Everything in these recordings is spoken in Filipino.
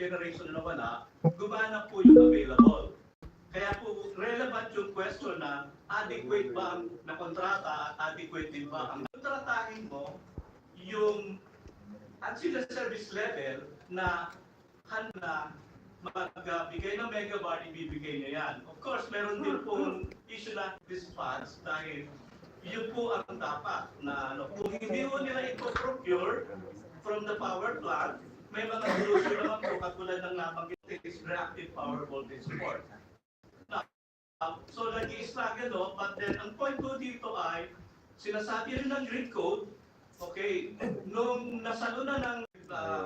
generation na wala, gumana po yung available. Kaya po relevant yung question na adequate ba ang nakontrata at adequate din ba ang kontratahin mo yung ancillary service level na handa magbigay ng megawatt, ibibigay niya yan. Of course, meron din pong issue na dispatch dahil yun po ang dapat na kung hindi mo nila ito-procure from the power plant, may mga solution naman po katulad ng nabanggit is reactive power voltage support. So nag-i-struggle, no? But then ang point ko dito ay sinasabi rin ng grid code, okay, nung nasalo na ng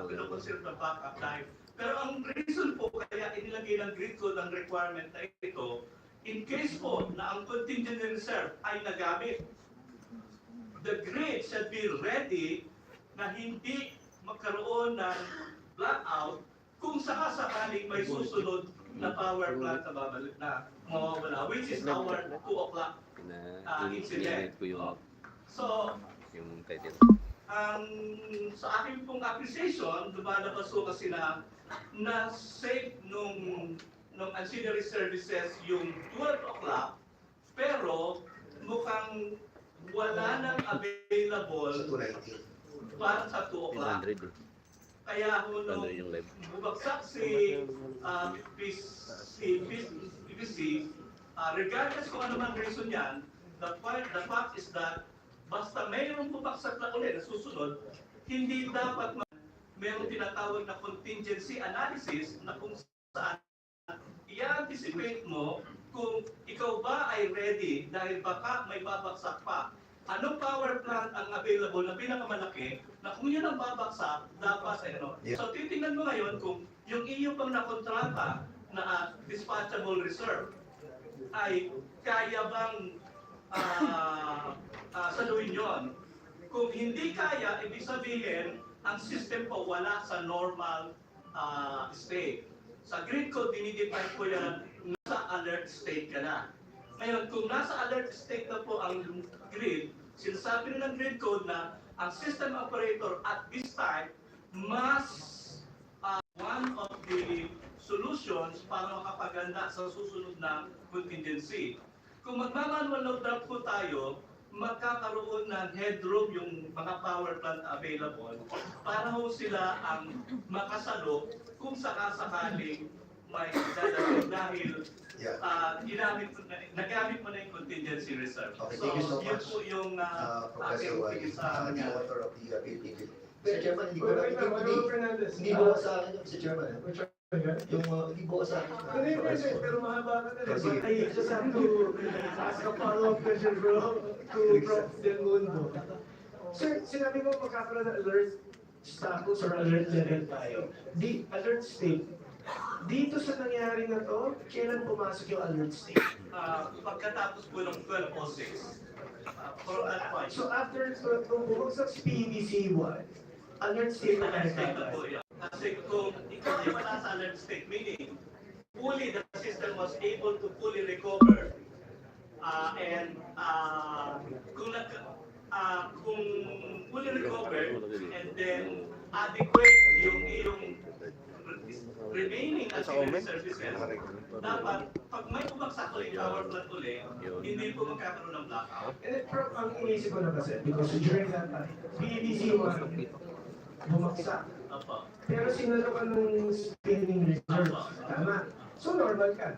pinoconsider na backup time. Pero ang reason po kaya inilagay ng grid code ang requirement na ito, in case po na ang contingency reserve ay nagamit, the grid should be ready na hindi magkaroon ng blackout kung sakasakaling may susunod na power plant na babalik na mawawala, which is our 2 o'clock incident. So, sa aking pong accusation, lumalabas ko kasi na safe nung ancillary services yung 12 o'clock, pero mukhang wala nang available para sa 2 o'clock. Kaya nung bumagsak si PVC, regardless kung ano man reason yan, the fact is that basta mayroong bumagsak na ulit na susunod, hindi dapat mayroong tinatawag na contingency analysis na kung saan i-anticipate mo kung ikaw ba ay ready dahil baka may babagsak pa. Anong power plant ang available na pinakamalaki na kung yun ang babagsak, dapat ay ano. So titingnan mo ngayon kung yung iyo pang nakontrata na dispatchable reserve ay kaya bang saluhin yun. Kung hindi kaya, ibig sabihin, ang system po wala sa normal state. Sa grid code, dinidefine po yan, nasa alert state ka na. Ngayon, kung nasa alert state na po ang grid, sinasabi rin ng grid code na ang system operator at this time must one of the solutions para makapaganda sa susunod na contingency. Kung magmamanual load drop po tayo, magkakaroon ng headroom yung mga power plant available para ho sila ang makasalo kung sakasakaling may dadating dahil nagamit mo na yung contingency reserve. Okay, thank you so much. Yun po yung aking opinion sa kanya. Author of the PPP. Mr. Chairman, hindi Fernandez. buo sa akin, Mr. Chairman. Hindi buo sa akin. Pero mahaba ka na rin. Sige. I just have to ask a follow-up question, bro, to Prof. Del Mundo. Sir, sinabi mo magkakaroon ng alert status or alert level tayo. The alert state, dito sa nangyari na to, kailan pumasok yung alert state? Pagkatapos po ng 12:06. For that point. So after nung bumagsak sa PVC 1, alert state na Alert state na tayo. po yan. Kasi kung ikaw ay wala sa alert state, meaning fully the system was able to fully recover and kung fully recovered and then adequate yung iyong remaining ancillary services, dapat pag may bumagsak ulit power plant ulit, hindi po magkakaroon ng blackout. And then, Prof, ang inisip ko na kasi, because during that time, PVC 1, bumagsak. Opo. Pero sinalo ka ng spinning reserve. Tama. So normal ka.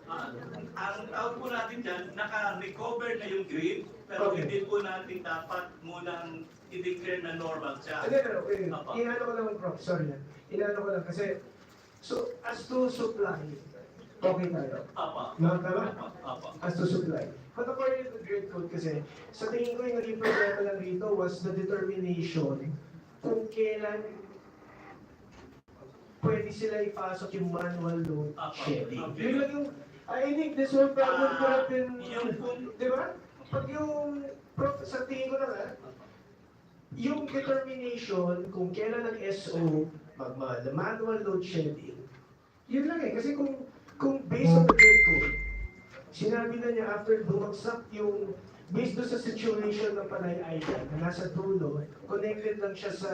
Ang tawag po natin dyan, naka-recover na yung grid, pero Okay. hindi po natin dapat munang i-declare na normal siya. Hindi, pero Apa. inano ko lang, Prof, sorry na. Inano ko lang kasi, so as to supply, okay tayo. Apa. Tama? Apa. As to supply. But according to the grid code kasi, sa tingin ko yung naging problema lang rito was the determination kung kailan pwede sila ipasok yung manual load shedding. Yun lang yung, I think this will probably could have been, di ba? Pag yung, Prof, sa tingin ko na nga, yung determination kung kailan ang SO magmana, manual load shedding, yun lang eh. Kasi kung based on the grid code, sinabi na niya after bumagsak yung, based doon sa situation ng Panay Island na nasa dulo, connected lang siya sa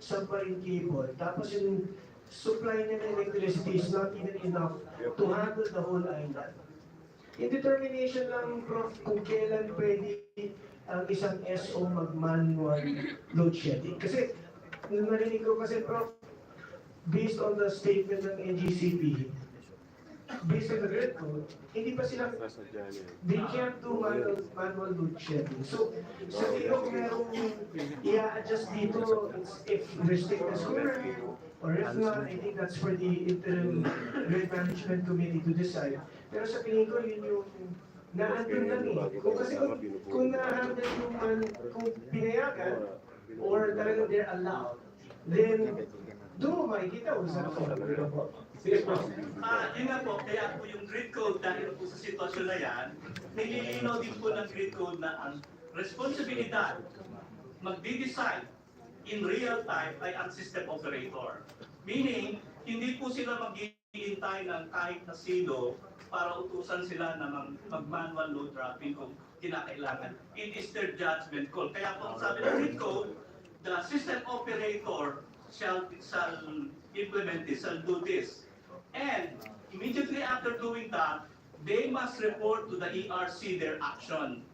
submarine cable. Tapos yung supply niya ng electricity is not even enough to handle the whole island. Indetermination lang, Prof, kung kailan pwede ang isang SO mag-manual load shedding. Kasi, nung narinig ko kasi, Prof, based on the statement ng NGCP, based on the grid code, hindi pa sila, they can't do manual load shedding. So, sa tingin ko merong i-adjust dito, if restrict the square, or if not, I think that's for the interim grid management committee to decide. Pero sa tingin ko, yun yung naandun lang eh. Kung na-handle yung kung pinayagan, or talagang they're allowed, then doon mo makikita kung saan ako. Yun nga po, kaya po yung grid code dahil po sa sitwasyon na yan, nililinaw din po ng grid code na ang responsibilidad magdi-decide in real time ay ang system operator. Meaning, hindi po sila maghihintay ng kahit na sino para utusan sila na mag-manual load dropping kung kinakailangan. It is their judgment call. Kaya po ang sabi ng grid code, the system operator shall implement this, shall do this. And immediately after doing that, they must report to the ERC their action.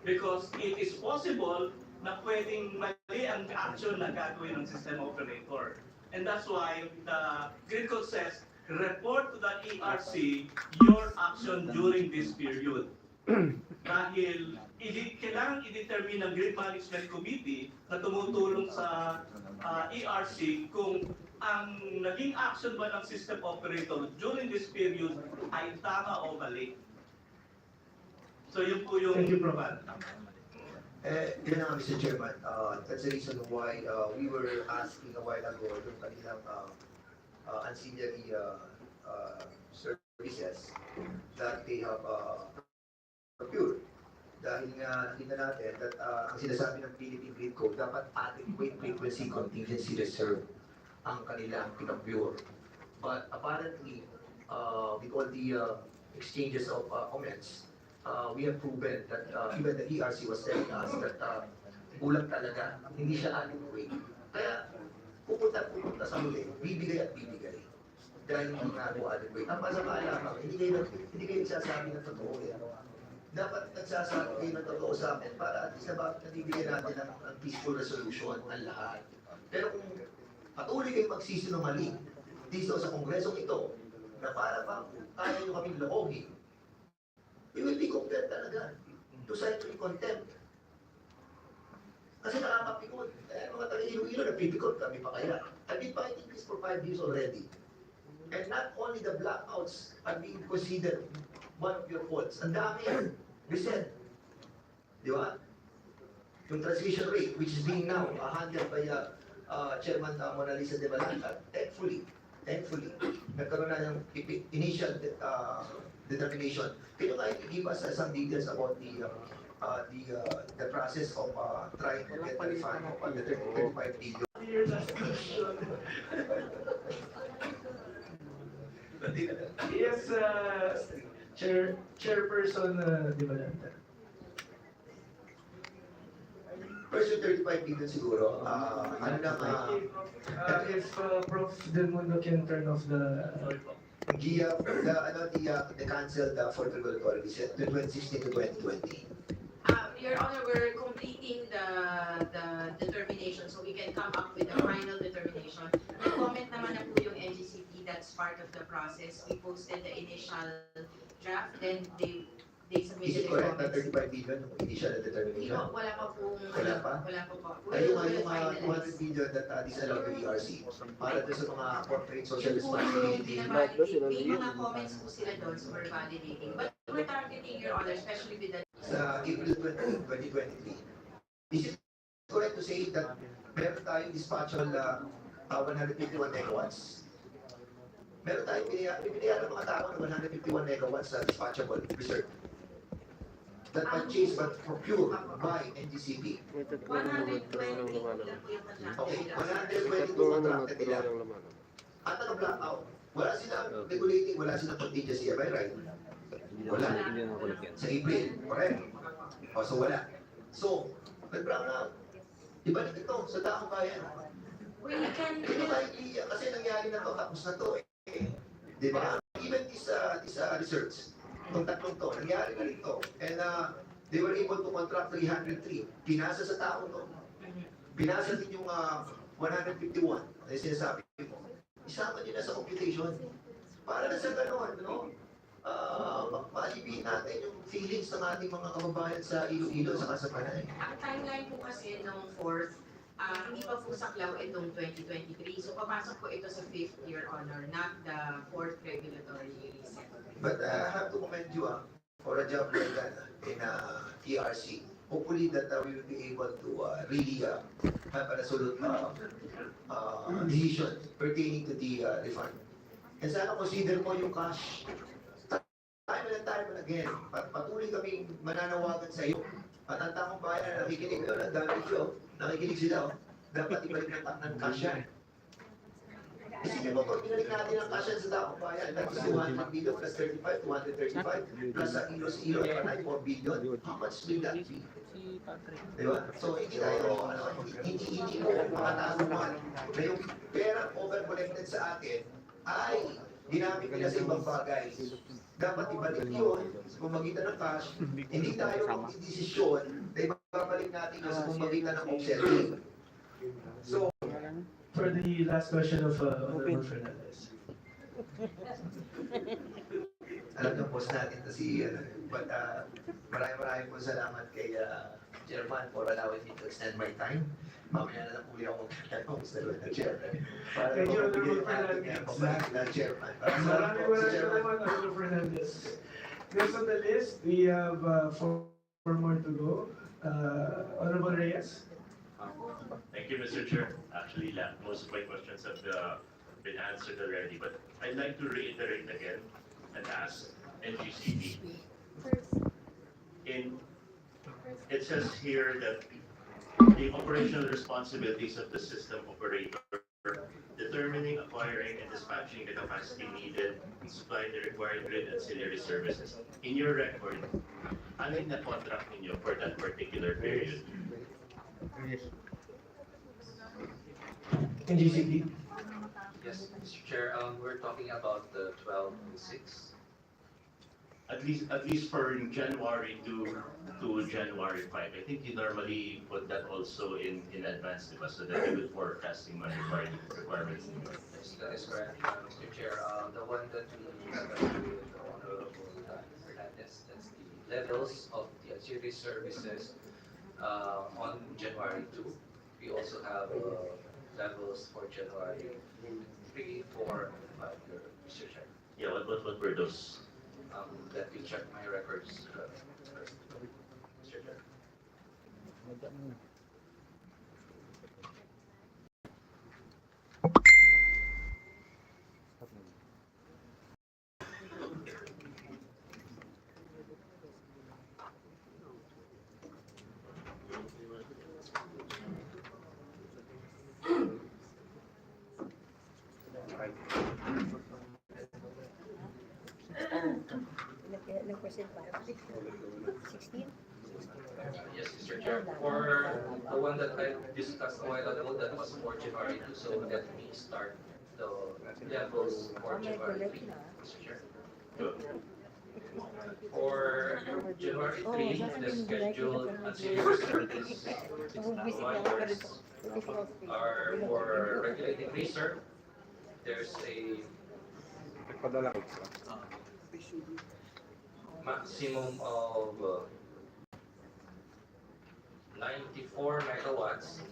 Because it is possible na pwedeng mali ang action na gagawin ng system operator. And that's why the grid code says, report to the ERC your action during this period. Dahil kailangan i-determine ng Grid Management Committee na tumutulong sa ERC kung ang naging action ba ng system operator during this period ay tama o mali. So yun po yung... Thank you, Prof. Yun nga, Mr. Chairman, that's the reason why we were asking a while ago yung kanilang ancillary services that they have procured. Dahil nga nakita natin that ang sinasabi ng Philippine Grid Code, dapat adequate frequency contingency reserve ang kanilang pinapure. But apparently, with all the exchanges of comments, we have proven that even the ERC was telling us that kulang talaga, hindi siya adequate. Kaya pupunta sa huli, bibigay at bibigay. Dahil hindi nga po adequate. Ang masama lamang, hindi kayo nagsasabi ng totoo yan. Dapat nagsasabi kayo ng totoo sa amin para at least nabibigyan natin ng peaceful resolution ang lahat. Pero kung patuloy kayo magsisinungaling dito sa kongresong ito, na para bang kaya nyo kaming lokohin, we will be compelled talaga to cite in contempt. Kasi nakakapikot. Mga taga-Iloilo, nagpipikot kami pa kaya. I've been fighting this for 5 years already. And not only the blackouts are being considered one of your faults. Ang dami yan. Resent. Di ba? Yung transmission rate, which is being now handled by Chairman Mona Lisa de Balanta, thankfully, nagkaroon na ng initial determination. Can you give us some details about the process of trying to get the refund of the 35 billion? Yes, Chairperson de Balanta. First yung 35 billion siguro, ano na If Prof. Del Mundo can turn off the... the canceled for regulatory set, 2016 to 2020. Your Honor, we're completing the determination so we can come up with a final determination. Nag-comment naman na po yung NGCP, that's part of the process. We posted the initial draft, then they Is submitted it the correct na comments. 35 billion yung initial determination? No, wala pa pong... Wala pa? Wala pa po. Ay, yung We'll mga 200 finalize. billion that disallowed the ERC para doon sa mga corporate social Yun po yung responsibility. binavalidate. May mga comments po sila doon, so we're validating. But we're targeting, Your Honor, especially with the... Sa April 20, 2023. Is it correct to say that meron tayong dispatchable 151 megawatts? Meron tayong pinayaran ng mga tao ng 151 megawatts sa dispatchable reserve that purchased but procured by NGCP. 120 lang po yung Okay, contracted. 122 contracted nila. At naka-blackout. Wala silang regulating, wala silang contingency. Am I right? Wala. Sa April. Correct. So wala. So, nag-blackout. Ibalik ito sa taong bayan. We can, Hindi likely yan, kasi nangyari na to, tapos na to eh. Di ba? Even this research, itong tatlong to, nangyari na rin to. And they were able to contract 303. Pinasa sa tao to. Pinasa din yung 151. Ano yung sinasabi mo? Isama nyo na sa computation. Para na sa gano'n, no? Maalibin natin yung feelings ng ating mga kababayan sa Iloilo sa Panay. ang timeline po kasi nung 4th, hindi pa po saklaw itong 2023. So papasok po ito sa 5th year honor, not the 4th regulatory reset. But I have to commend you for a job like that in TRC. Hopefully that we will be able to really have a resolute decision pertaining to the refund. And sana consider mo yung cash. Time and again, patuloy kaming mananawagan sa iyo. At ang taong bayan, nakikinig ko, ang dami ko, nakikinig sila, dapat ibalik ng cash yan. Isipin mo, pag binalik natin ang cash yan sa taong bayan, that is 200 billion plus 35, 235, plus sa Ilo at Panay, 4 billion, how much will that be? Diba? So, hindi tayo, hindi mo makataguan na yung perang over-collected sa atin ay ginamit nila sa ibang bagay. Dapat ibalik yun sa pamagitan ng cash, hindi tayo magdidesisyon na ibabalik natin yun sa pamagitan ng offsetting. So, For the last question of Honorable Fernandez. alam ng boss natin to si, but maraming po salamat kay Chairman for allowing me to extend my time. Mamaya na lang uli ako magtatanong sa loob ng Chairman. Para Thank you, magbigay Honorable natin Fernandez. ang pabalik ng Chairman. Maraming salamat, Honorable Fernandez. Next on the list, we have four more to go. Honorable Reyes. Thank you, Mr. Chair. Actually, most of my questions have been answered already, but I'd like to reiterate again and ask NGCP. It says here that the operational responsibilities of the system operator, determining, acquiring, and dispatching the capacity needed, supplying the required grid ancillary services. In your record, ano yung na-contract ninyo for that particular period? NGCP. Yes, Mr. Chair, we're talking about the 12/6. At least for January to January 5. I think you normally put that also in advance, diba? So that you would forecasting my requirements. Yes, that is correct, Mr. Chair. The one that we have with the Honorable Fernandez, that's the levels of the ancillary services on January 2. We also have levels for January 3, 4, and 5, Mr. Chair. Yeah, what were those? Let me check my records first, Mr. Chair. Nag-present pa. 16? Yes, Mr. Chair. For the one that I discussed a while ago, that was for January 2, so let me start the levels for January 3, Mr. Chair. For January 3, the scheduled ancillary services providers are for regulating reserve. There's a maximum of 94 megawatts,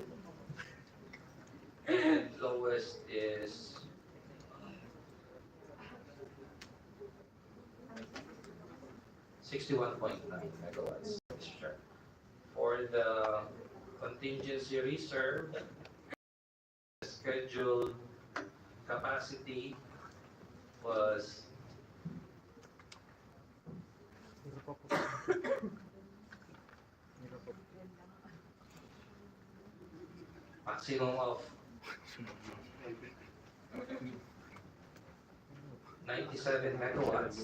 and lowest is 61.9 megawatts. For the contingency reserve, the scheduled capacity was maximum of 97 megawatts,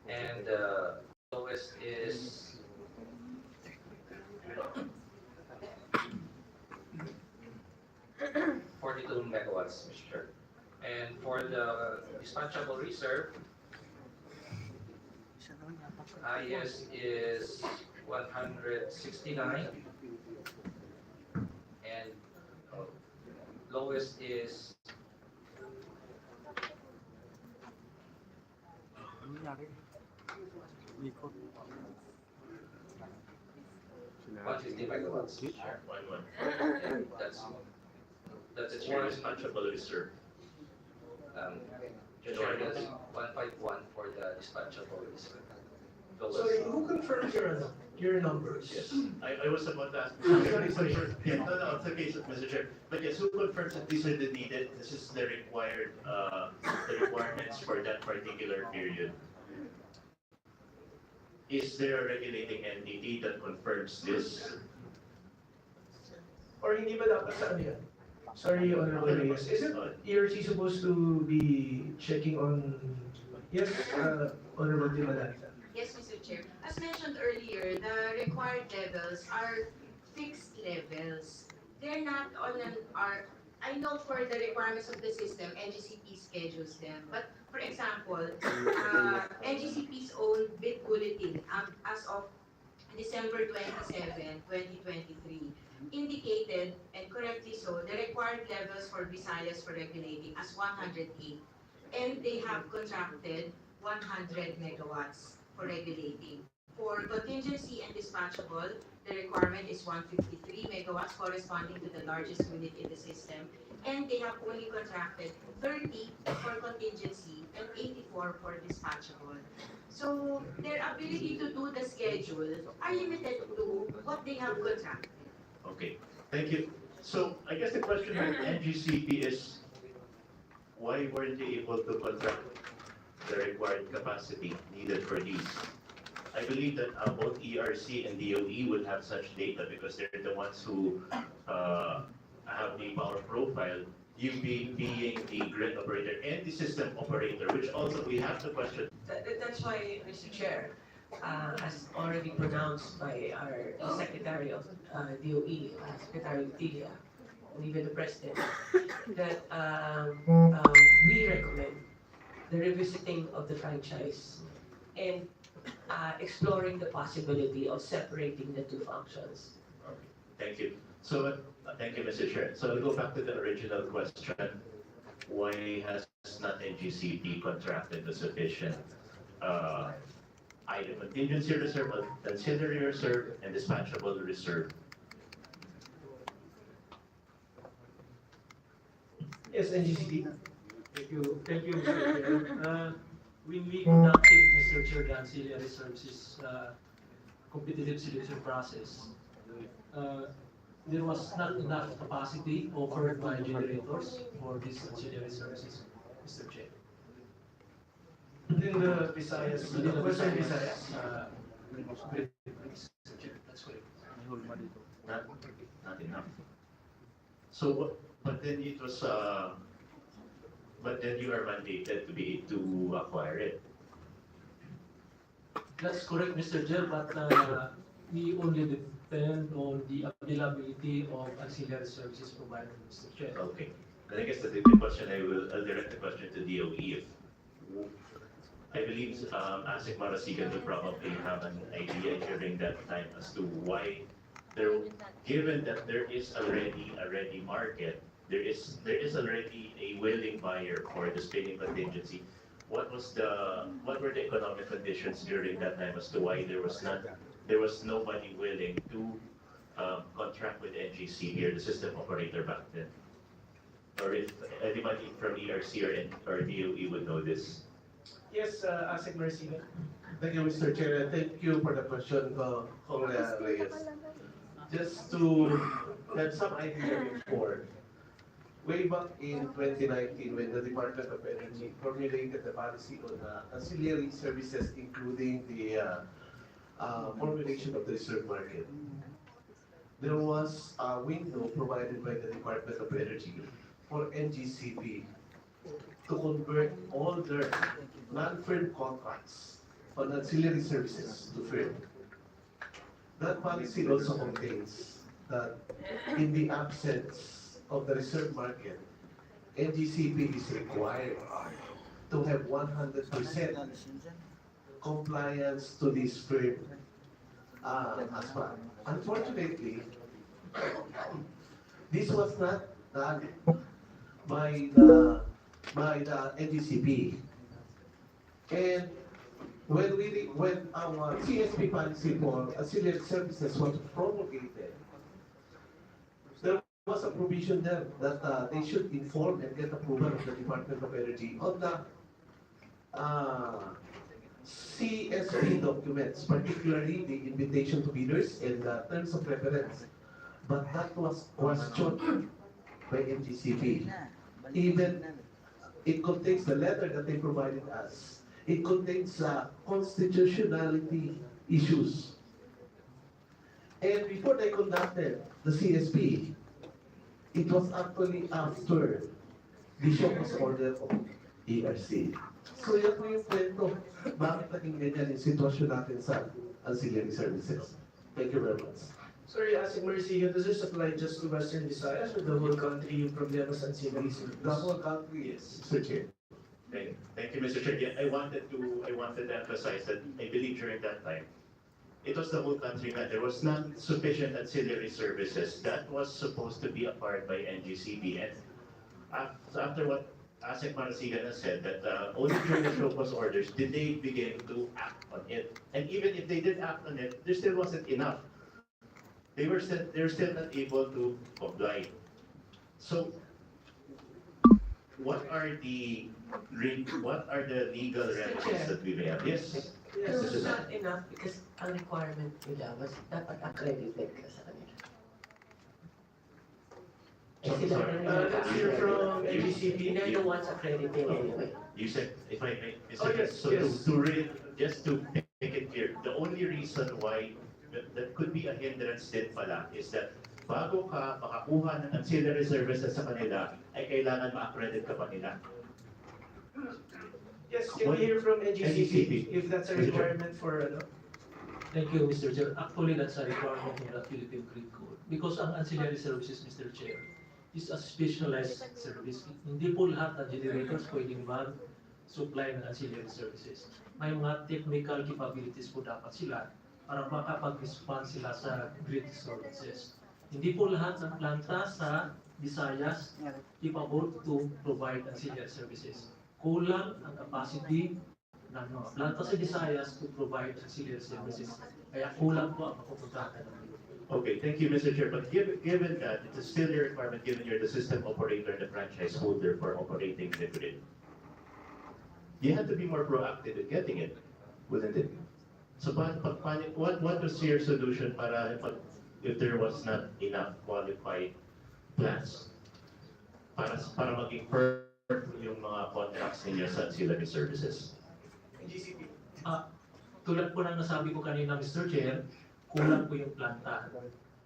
and the lowest is 32 megawatts, Mr. Chair. And for the dispatchable reserve, highest is 169 and lowest is 150 megawatts. Mr. Chair. And that's Your one. dispatchable reserve. Mr. Chair, that's 151 for the dispatchable reserve. Sorry, who confirms your numbers? Yes, I was about to ask. Sorry. Yeah, no, it's okay, Mr. Chair. But yes, who confirms that these are the needed, this is the required, the requirements for that particular period? Is there a regulating entity that confirms this? Or hindi ba dapat sa ano yan? Sorry, Honorable Reyes. Isn't ERC supposed to be checking on... Yes, Honorable Timalanta. Yes, Mr. Chair. As mentioned earlier, the required levels are fixed levels. They're not on I know for the requirements of the system, NGCP schedules them. But for example, NGCP's own bid bulletin as of December 27, 2023, indicated, and correctly so, the required levels for Visayas for regulating as 108. And they have contracted 100 megawatts for regulating. For contingency and dispatchable, the requirement is 153 megawatts corresponding to the largest unit in the system. And they have only contracted 30 for contingency and 84 for dispatchable. So their ability to do the schedule are limited to what they have contracted. Okay, thank you. So I guess the question with NGCP is, why weren't they able to contract the required capacity needed for these? I believe that both ERC and DOE will have such data because they're the ones who have the power profile, you being the grid operator and the system operator, which also we have to question. That's why, Mr. Chair, as already pronounced by our Secretary of DOE, Secretary Utilia, and even the President, that we recommend the revisiting of the franchise and exploring the possibility of separating the two functions. Thank you. So, thank you, Mr. Chair. So I'll go back to the original question. Why has not NGCP contracted the sufficient either contingency reserve, auxiliary reserve, and dispatchable reserve? Yes, NGCP. Thank you, Mr. Chair. When we conducted Mr. Chair the ancillary services competitive selection process, there was not enough capacity offered by generators for these ancillary services, Mr. Chair. Within the Visayas, Within the Western Visayas, Visayas. Mr. Chair, that's correct. Not enough. So, but then it was, but then you are mandated to acquire it. That's correct, Mr. Chair, but we only depend on the availability of ancillary services provided, Mr. Chair. Okay. And I guess the question I'll direct the question to DOE. I believe ASIC Marasigan will probably have an idea during that time as to why given that there is already a ready market, there is already a willing buyer for the spinning contingency. What were the economic conditions during that time as to why there was nobody willing to contract with NGC or the system operator back then? Or if anybody from ERC or DOE would know this? Yes, ASIC Marasigan. Thank you, Mr. Chair, and thank you for the question, Cong Reyes. Just to have some idea before, way back in 2019, when the Department of Energy formulated the policy on ancillary services, including the formulation of the reserve market, there was a window provided by the Department of Energy for NGCP to convert all their non-firm contracts on ancillary services to firm. That policy also contains that in the absence of the reserve market, NGCP is required to have 100% compliance to this firm aspect. Unfortunately, this was not done by the NGCP. And when our CSP policy for ancillary services was promulgated, there was a provision there that they should inform and get approval of the Department of Energy on the CSP documents, particularly the invitation to bidders and the terms of reference. But that was questioned by NGCP. Even it contains the letter that they provided us. It contains constitutionality issues. And before they conducted the CSP, it was actually after the show cause order of ERC. So yan po yung kwento, bakit naging ganyan yung sitwasyon natin sa ancillary services. Thank you very much. Sorry, asking Mercy, does this apply just to Western Visayas or the whole country yung problema sa ancillary services? The whole country, yes, Mr. Chair. Thank you, Mr. Chair. Yeah, I wanted to emphasize that I believe during that time, it was the whole country that there was not sufficient ancillary services that was supposed to be acquired by NGCB. And after what Asek Marasigan has said, that only during the show cause orders did they begin to act on it. And even if they did act on it, there still wasn't enough. They were still not able to comply. So, what are the legal remedies that we may have? Yes. Yes, it's not enough because ang requirement nila was dapat accredited ka sa kanila. So, Sila sorry. na nila Let's hear from ABCP. They're the ones accredited anyway. You said, if I may, Mr. Oh, yes, so yes. just to make it clear, the only reason why that could be a hindrance din pala is that bago ka makakuha ng ancillary services sa kanila, ay kailangan ma-accredit ka pa nila. Yes, can we hear from NGCP if that's a requirement for ano? Thank you, Mr. Chair. Actually, that's a requirement of the Philippine Grid Code. Because ang ancillary services, Mr. Chair, is a specialized service. Hindi po lahat ng generators pwedeng mag-supply ng ancillary services. May mga technical capabilities po dapat sila para makapag-respond sila sa grid services. Hindi po lahat ng planta sa Visayas capable to provide ancillary services. Kulang ang capacity ng mga planta sa Visayas to provide ancillary services. Kaya kulang po ang mapupuntahan ng grid. Okay, thank you, Mr. Chair. But given that it's still a requirement, given you're the system operator and the franchise holder for operating the grid, you have to be more proactive in getting it, wouldn't it? So, what was your solution para if there was not enough qualified plans para maging perfect yung mga contracts ninyo sa ancillary services? NGCP. Tulad po ng nasabi ko kanina, Mr. Chair, kulang po yung planta.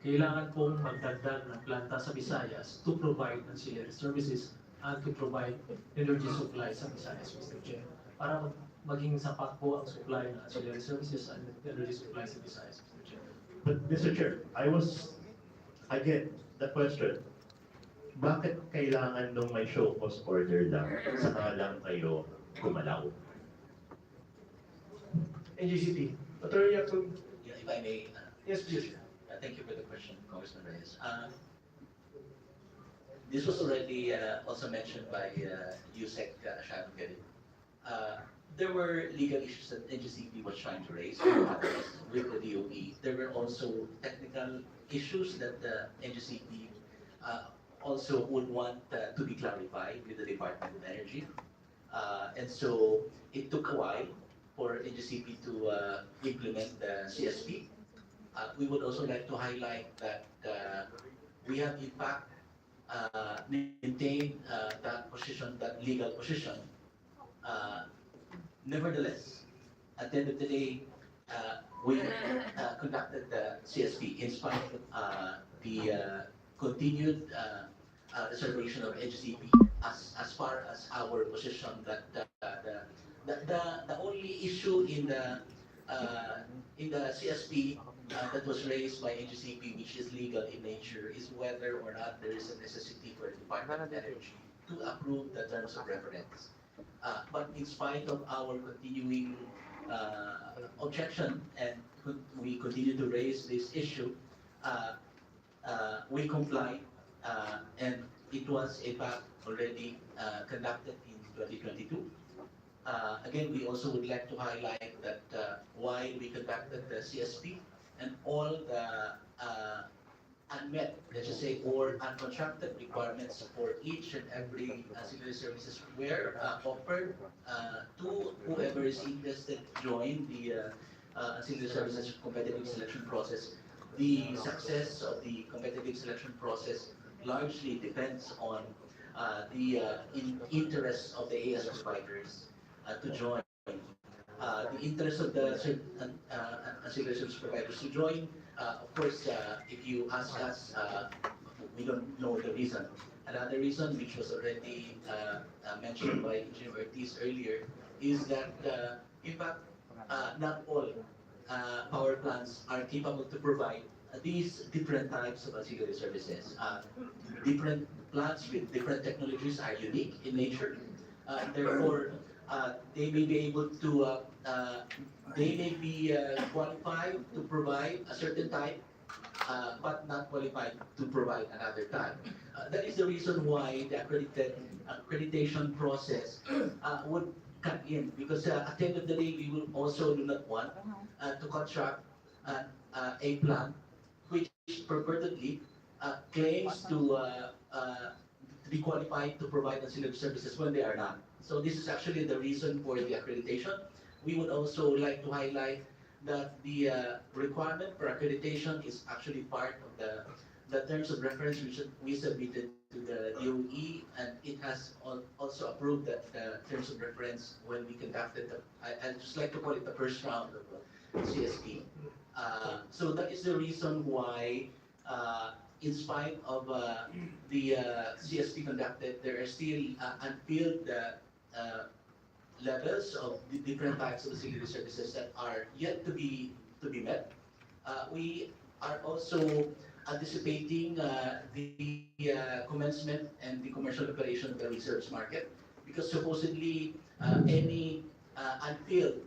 Kailangan pong magdagdag ng planta sa Visayas to provide ancillary services and to provide energy supply sa Visayas, Mr. Chair. Para maging sapat po ang supply ng ancillary services and energy supply sa Visayas, Mr. Chair. But Mr. Chair, again, the question, bakit kailangan nung may show cause order lang, saka lang kayo gumalaw? NGCP. Attorney Yakub. Yeah, if I may, Yes, please. thank you for the question, Congressman Reyes. This was already also mentioned by USEC Sharon Galit. There were legal issues that NGCP was trying to raise with the DOE. There were also technical issues that the NGCP also would want to be clarified with the Department of Energy. And so it took a while for NGCP to implement the CSP. We would also like to highlight that we have in fact maintained that position, that legal position. Nevertheless, at the end of the day, we conducted the CSP in spite of the continued reservation of NGCP as far as our position that the only issue in the CSP that was raised by NGCP, which is legal in nature, is whether or not there is a necessity for the Department of Energy to approve the terms of reference. But in spite of our continuing objection, and we continue to raise this issue, uh, we complied, and it was in fact already conducted in 2022. Again, we also would like to highlight that while we conducted the CSP and all the unmet, let's just say, or uncontracted requirements for each and every ancillary services were offered to whoever is interested to join the ancillary services competitive selection process. The success of the competitive selection process largely depends on the interest of the AS providers to join. The interest of the ancillary service providers to join. Of course, if you ask us, we don't know the reason. Another reason, which was already mentioned by Engineer Ortiz earlier, is that in fact, not all power plants are capable to provide these different types of ancillary services. Different plants with different technologies are unique in nature. Therefore, they may be able to, they may be qualified to provide a certain type, but not qualified to provide another type. That is the reason why the accreditation process would come in, because at the end of the day, we will also do not want to contract a plant which purportedly claims to be qualified to provide ancillary services when they are not. So this is actually the reason for the accreditation. We would also like to highlight that the requirement for accreditation is actually part of the terms of reference which we submitted to the DOE, and it has also approved that the terms of reference when we conducted I'd just like to call it the first round of CSP. So that is the reason why, in spite of the CSP conducted, there are still unfilled levels of the different types of ancillary services that are yet to be met. We are also anticipating the commencement and the commercial operation of the reserves market, because supposedly any unfilled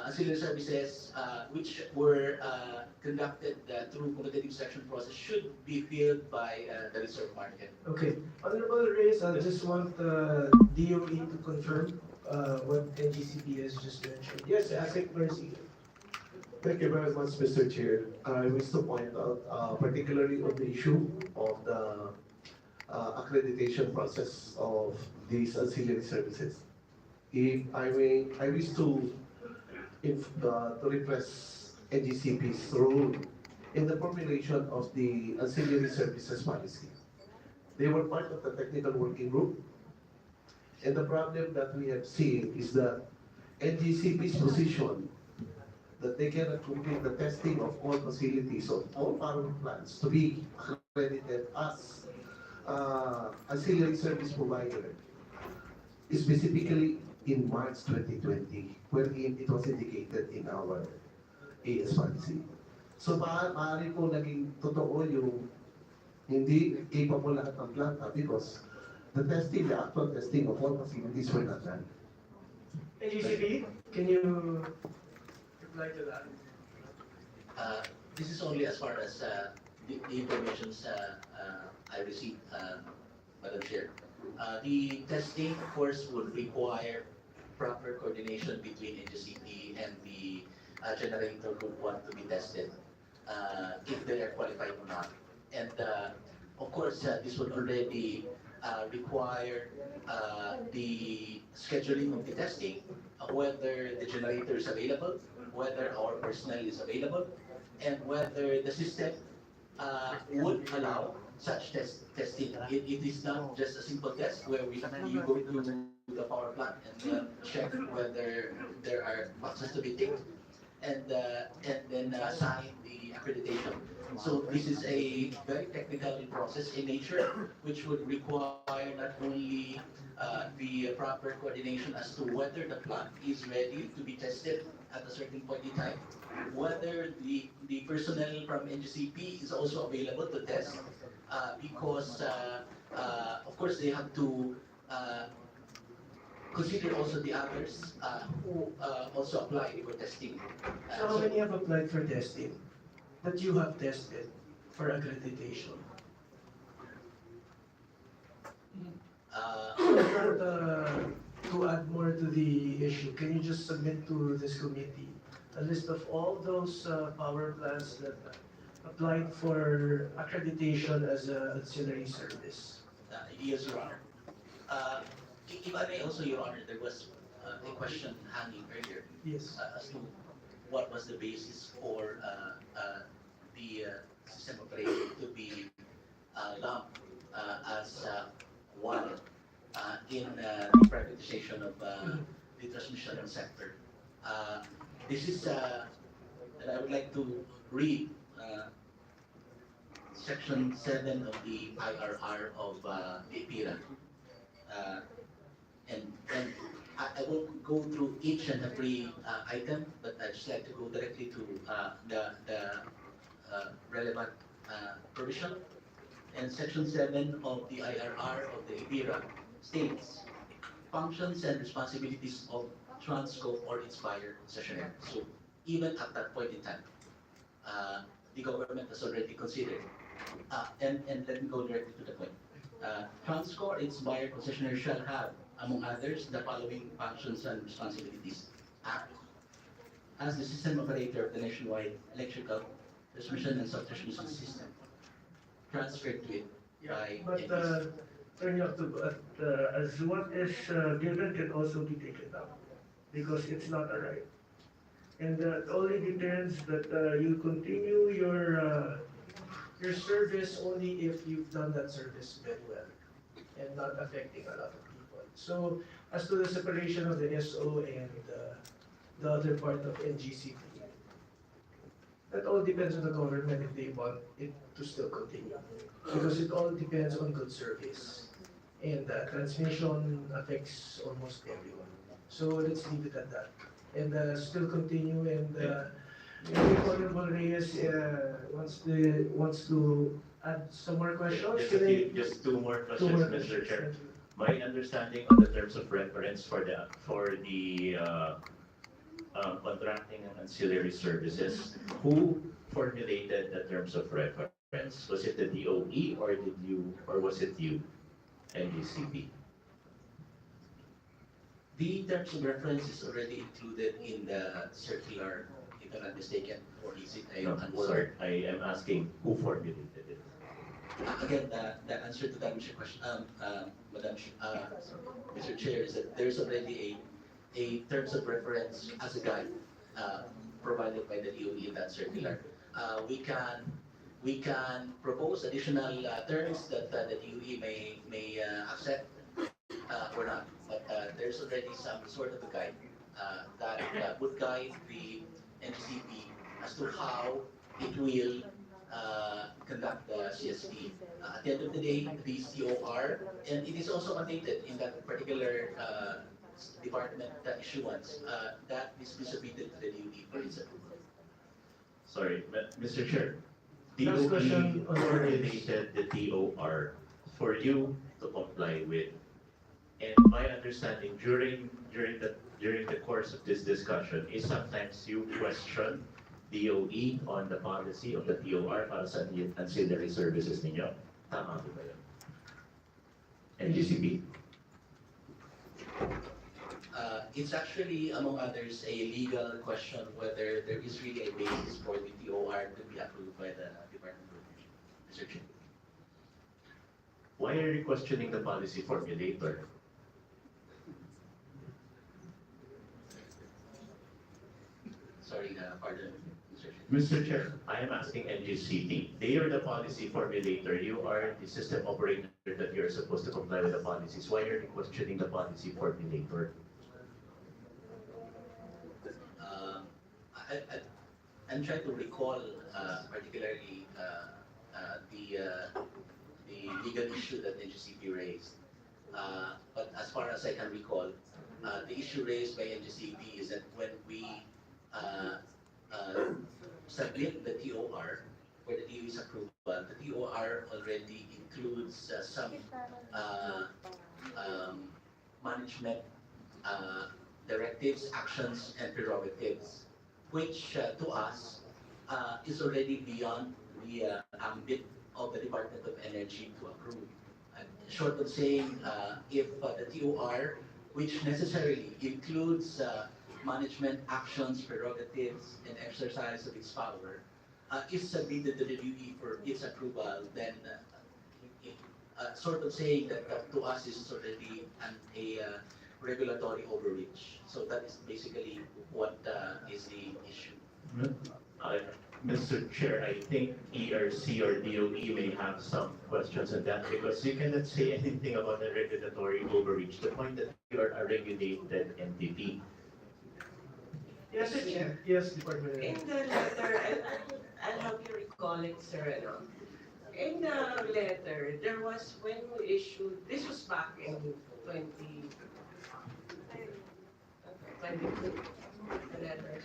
ancillary services which were conducted through competitive selection process should be filled by the reserve market. Okay. Honorable Reyes, I just want DOE to confirm what NGCP has just mentioned. Yes, ASIC Mercy. Thank you very much, Mr. Chair. I wish to point out, particularly on the issue of the accreditation process of these ancillary services. If I may, I wish to request NGCP's role in the formulation of the ancillary services policy. They were part of the technical working group, and the problem that we have seen is that NGCP's position that they cannot complete the testing of all facilities of all power plants to be accredited as ancillary service provider, specifically in March 2020, wherein it was indicated in our AS policy. So maaari po naging totoo yung hindi capable lahat ng planta because the actual testing of all facilities were not done. NGCP, can you reply to that? This is only as far as the information I received, Madam Chair. The testing, of course, would require proper coordination between NGCP and the generator who want to be tested, if they are qualified or not. And of course, this would already require the scheduling of the testing, whether the generator is available, whether our personnel is available, and whether the system would allow such testing. It is not just a simple test where you go to the power plant and check whether there are boxes to be ticked, and then sign the accreditation. So this is a very technical process in nature, which would require not only the proper coordination as to whether the plant is ready to be tested at a certain point in time, whether the personnel from NGCP is also available to test, because of course they have to consider also the others who also apply for testing. So how many have applied for testing that you have tested for accreditation? To add more to the issue, can you just submit to this committee a list of all those power plants that applied for accreditation as an ancillary service? Yes, Your Honor. If I may also, Your Honor, there was a question hanging earlier Yes. as to what was the basis for the system operator to be lumped as one in the privatization of the transmission sector. This is, and I would like to read Section 7 of the IRR of the IPIRA. And I won't go through each and every item, but I'd just like to go directly to the relevant provision. And Section 7 of the IRR of the IPIRA states functions and responsibilities of Transco or its buyer concessionaire. So even at that point in time, the government has already considered. And let me go directly to the point. Transco or its buyer concessionaire shall have, among others, the following functions and responsibilities. Act as the system operator of the nationwide electrical transmission and subtransmission system, transferred to it by But NTC. turn out to as what is given can also be taken out because it's not a right. And it only depends that you continue your service only if you've done that service very well and not affecting a lot of people. So as to the separation of the SO and the other part of NGCP, that all depends on the government if they want it to still continue. Because it all depends on good service. And transmission affects almost everyone. So let's leave it at that. And still continue and if Honorable Reyes wants to add some more questions. Just two more Two more questions, Mr. Chair. Thank you. My understanding on the terms of reference for the contracting and ancillary services, who formulated the terms of reference? Was it the DOE or was it you, NGCP? The terms of reference is already included in the circular, if I'm not mistaken, or is it a No, sorry, I am asking who formulated it. Again, the answer to that question, Mr. Chair, is that there's already a terms of reference as a guide provided by the DOE in that circular. We can propose additional terms that the DOE may accept or not, but there's already some sort of a guide that would guide the NGCP as to how it will conduct the CSP. At the end of the day, the COR, and it is also mandated in that particular department issuance, that is submitted to the DOE for its approval. Sorry, Mr. Chair. Last DOE question on formulated the TOR for you to comply with. And my understanding during the course of this discussion is sometimes you question DOE on the policy of the TOR para sa ancillary services ninyo. Tama ba yun? NGCP? It's actually, among others, a legal question whether there is really a basis for the TOR to be approved by the Department of Energy. Mr. Chair. Why are you questioning the policy formulator? Sorry, pardon, Mr. Chair. Mr. Chair, I am asking NGCP. They are the policy formulator. You are the system operator that you are supposed to comply with the policies. Why are you questioning the policy formulator? I'm trying to recall particularly the legal issue that NGCP raised. But as far as I can recall, the issue raised by NGCP is that when we submit the TOR, for the DOE's approval, the TOR already includes some uh, um, management directives, actions, and prerogatives, which to us is already beyond the ambit of the Department of Energy to approve. Short of saying, if the TOR, which necessarily includes management actions, prerogatives, and exercise of its power, is submitted to the DOE for its approval, then sort of saying that to us is already a regulatory overreach. So that is basically what is the issue. Uh, Mr. Chair, I think ERC or DOE may have some questions on that because you cannot say anything about the regulatory overreach. The point that you are a regulated entity. Yes, Chair. Yes, Department. In the letter, I'll have you recall it, sir. No? In the letter, there was when we issued, this was back in 2022, the letter.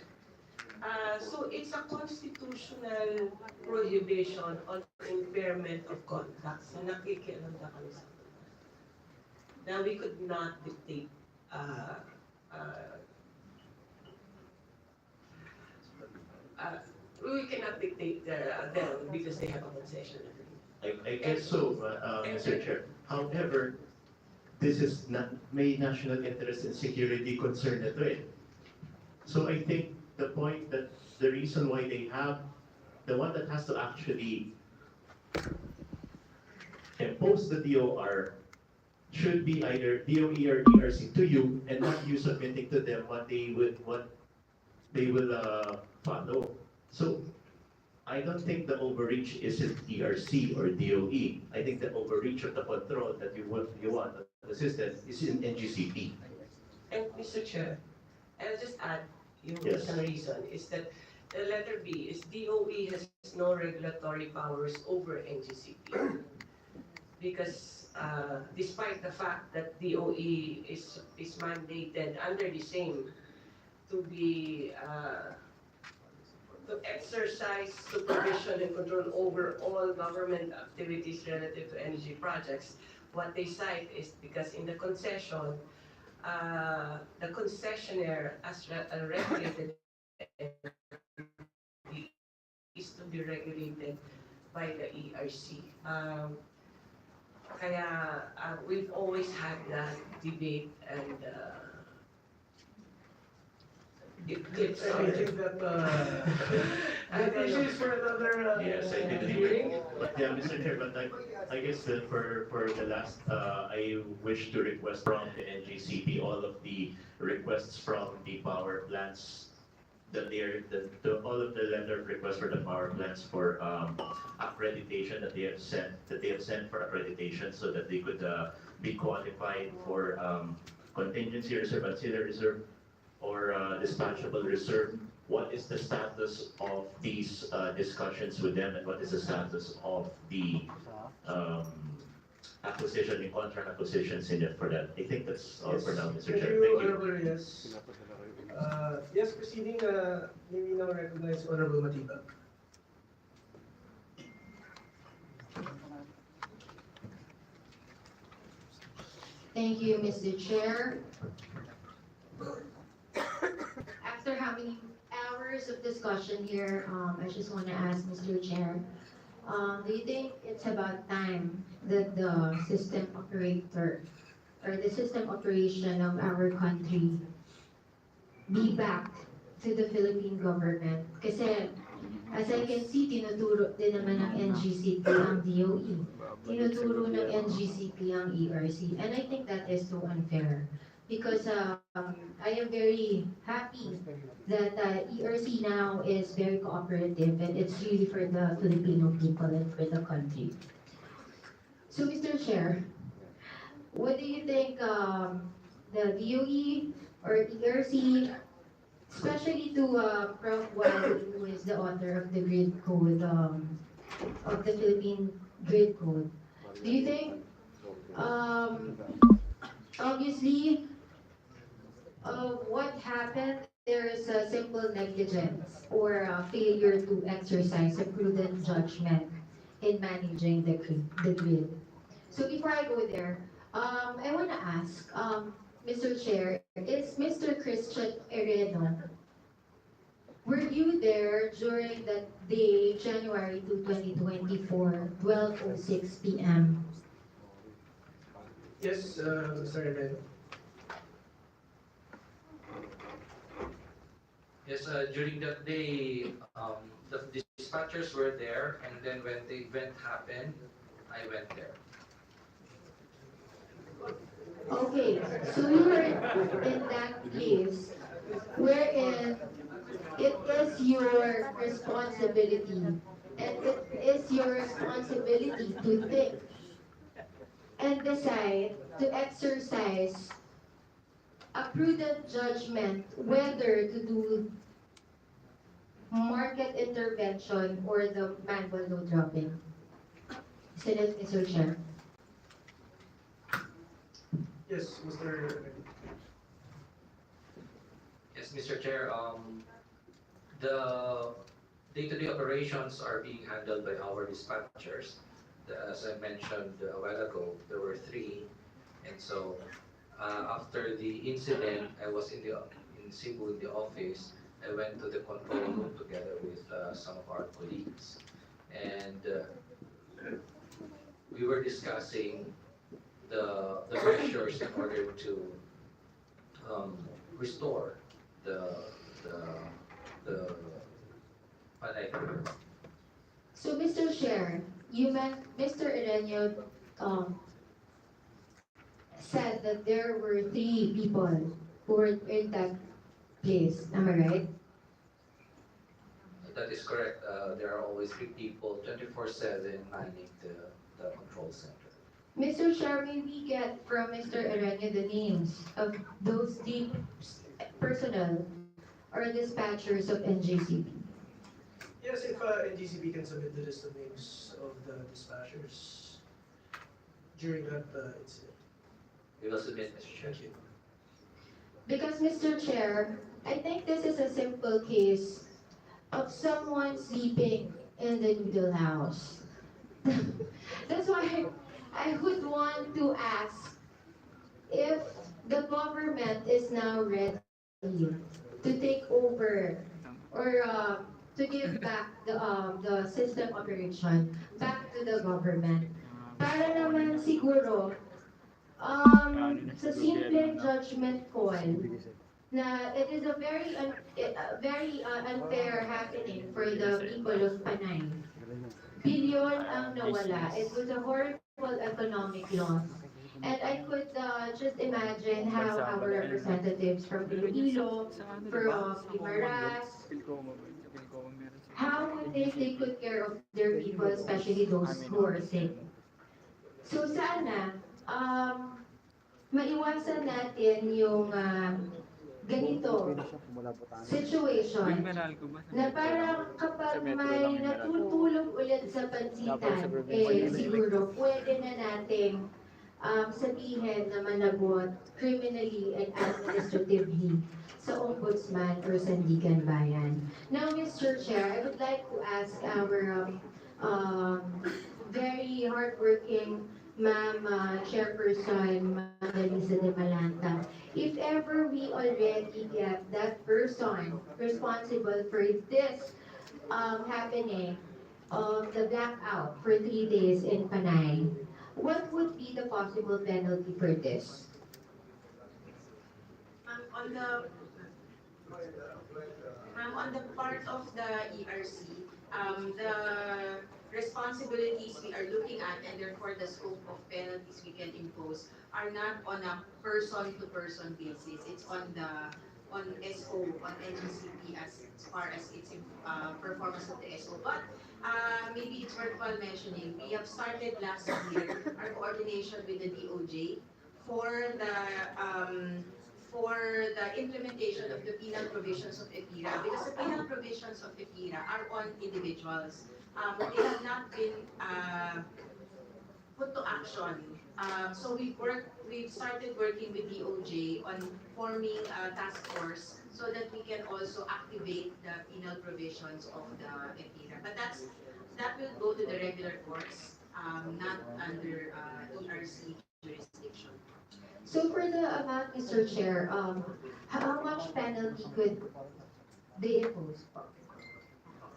So it's a constitutional prohibition on impairment of contracts na nakikialam na kami sa na we could not dictate we cannot dictate them because they have a concession agreement. I guess so, Mr. Chair. However, this is not may national interest and security concern at all. So I think the point that the reason why they have the one that has to actually impose the DOR should be either DOE or ERC to you and not you submitting to them what they will follow. So I don't think the overreach isn't ERC or DOE. I think the overreach of the control that you want the system is in NGCP. And Mr. Chair, I'll just add Yes. some reason is that the letter B is DOE has no regulatory powers over NGCP. Because despite the fact that DOE is mandated under the same to be to exercise supervision and control over all government activities relative to energy projects, what they cite is because in the concession, the concessionaire as a regulated is to be regulated by the ERC. Kaya we've always had that debate and it clips I think that that issue is for another Yes, I did hearing. But yeah, Mr. Chair, but I guess that for the last, I wish to request from the NGCP all of the requests from the power plants that all of the letter requests for the power plants for accreditation that they have sent for accreditation so that they could be qualified for contingency reserve, ancillary reserve, or dispatchable reserve. What is the status of these discussions with them, and what is the status of the acquisition and contract acquisitions in it for that? I think that's all for now, Mr. Chair. Thank you. Honorable Reyes. Yes, proceeding, may we now recognize Honorable Matiba. Thank you, Mr. Chair. After how many hours of discussion here, I just want to ask Mr. Chair, do you think it's about time that the system operator or the system operation of our country be back to the Philippine government? Kasi as I can see, tinuturo din naman ng NGCP ang DOE. Tinuturo ng NGCP ang ERC. And I think that is so unfair. Because I am very happy that ERC now is very cooperative and it's really for the Filipino people and for the country. So, Mr. Chair, what do you think the DOE or ERC, especially to Prof. Wally, who is the author of the grid code, of the Philippine grid code, do you think, obviously, what happened there is a simple negligence or a failure to exercise a prudent judgment in managing the grid. So before I go there, I want to ask, Mr. Chair, is Mr. Christian Ereno, were you there during that day, January 2, 2024, 12:06 p.m.? Yes, Mr. Ren. Yes, during that day, the dispatchers were there, and then when the event happened, I went there. Okay, so you were in that place wherein it is your responsibility and it is your responsibility to think and decide to exercise a prudent judgment whether to do market intervention or the manual load dropping. Senate, Mr. Chair. Yes, Mr. Ren. Yes, Mr. Chair, the day-to-day operations are being handled by our dispatchers. As I mentioned a while ago, there were three, and so after the incident, I was in Cebu in the office. I went to the control room together with some of our colleagues, and we were discussing the measures in order to restore the the Panay. So, Mr. Chair, you meant Mr. Ireneo said that there were three people who were in that place. Am I right? That is correct. There are always three people, 24/7, manning the control center. Mr. Chair, may we get from Mr. Ireneo the names of those three personnel or dispatchers of NJCP? Yes, if NGCB can submit the list of names of the dispatchers during that incident. We will submit, Mr. Chair. Thank you. Because, Mr. Chair, I think this is a simple case of someone sleeping in the noodle house. That's why I would want to ask if the government is now ready to take over or to give back the system operation back to the government. Para naman siguro sa simple judgment call na it is a very unfair happening for the people of Panay. Billion ang nawala. It was a horrible economic loss. And I could just imagine how our representatives from Iloilo, from Guimaras, how would they take good care of their people, especially those who are sick. So sana, maiwasan natin yung ganito situation na parang kapag may natutulog ulit sa pansitan, siguro pwede na nating sabihin na managot criminally and administratively sa Ombudsman or Sandigan Bayan. Now, Mr. Chair, I would like to ask our very hardworking Ma'am Chairperson Magalisa de Malanta, if ever we already get that person responsible for this happening of the blackout for 3 days in Panay, what would be the possible penalty for this? On the part of the ERC, the responsibilities we are looking at and therefore the scope of penalties we can impose are not on a person-to-person basis. It's on SO, on NGCP as far as its performance of the SO. But maybe it's worthwhile mentioning, we have started last year our coordination with the DOJ for the implementation of the penal provisions of EPIRA, because the penal provisions of EPIRA are on individuals. They have not been put to action. So we've started working with DOJ on forming a task force so that we can also activate the penal provisions of the FERA. But that will go to the regular courts, not under ERC jurisdiction. So for the amount, Mr. Chair, how much penalty could they impose?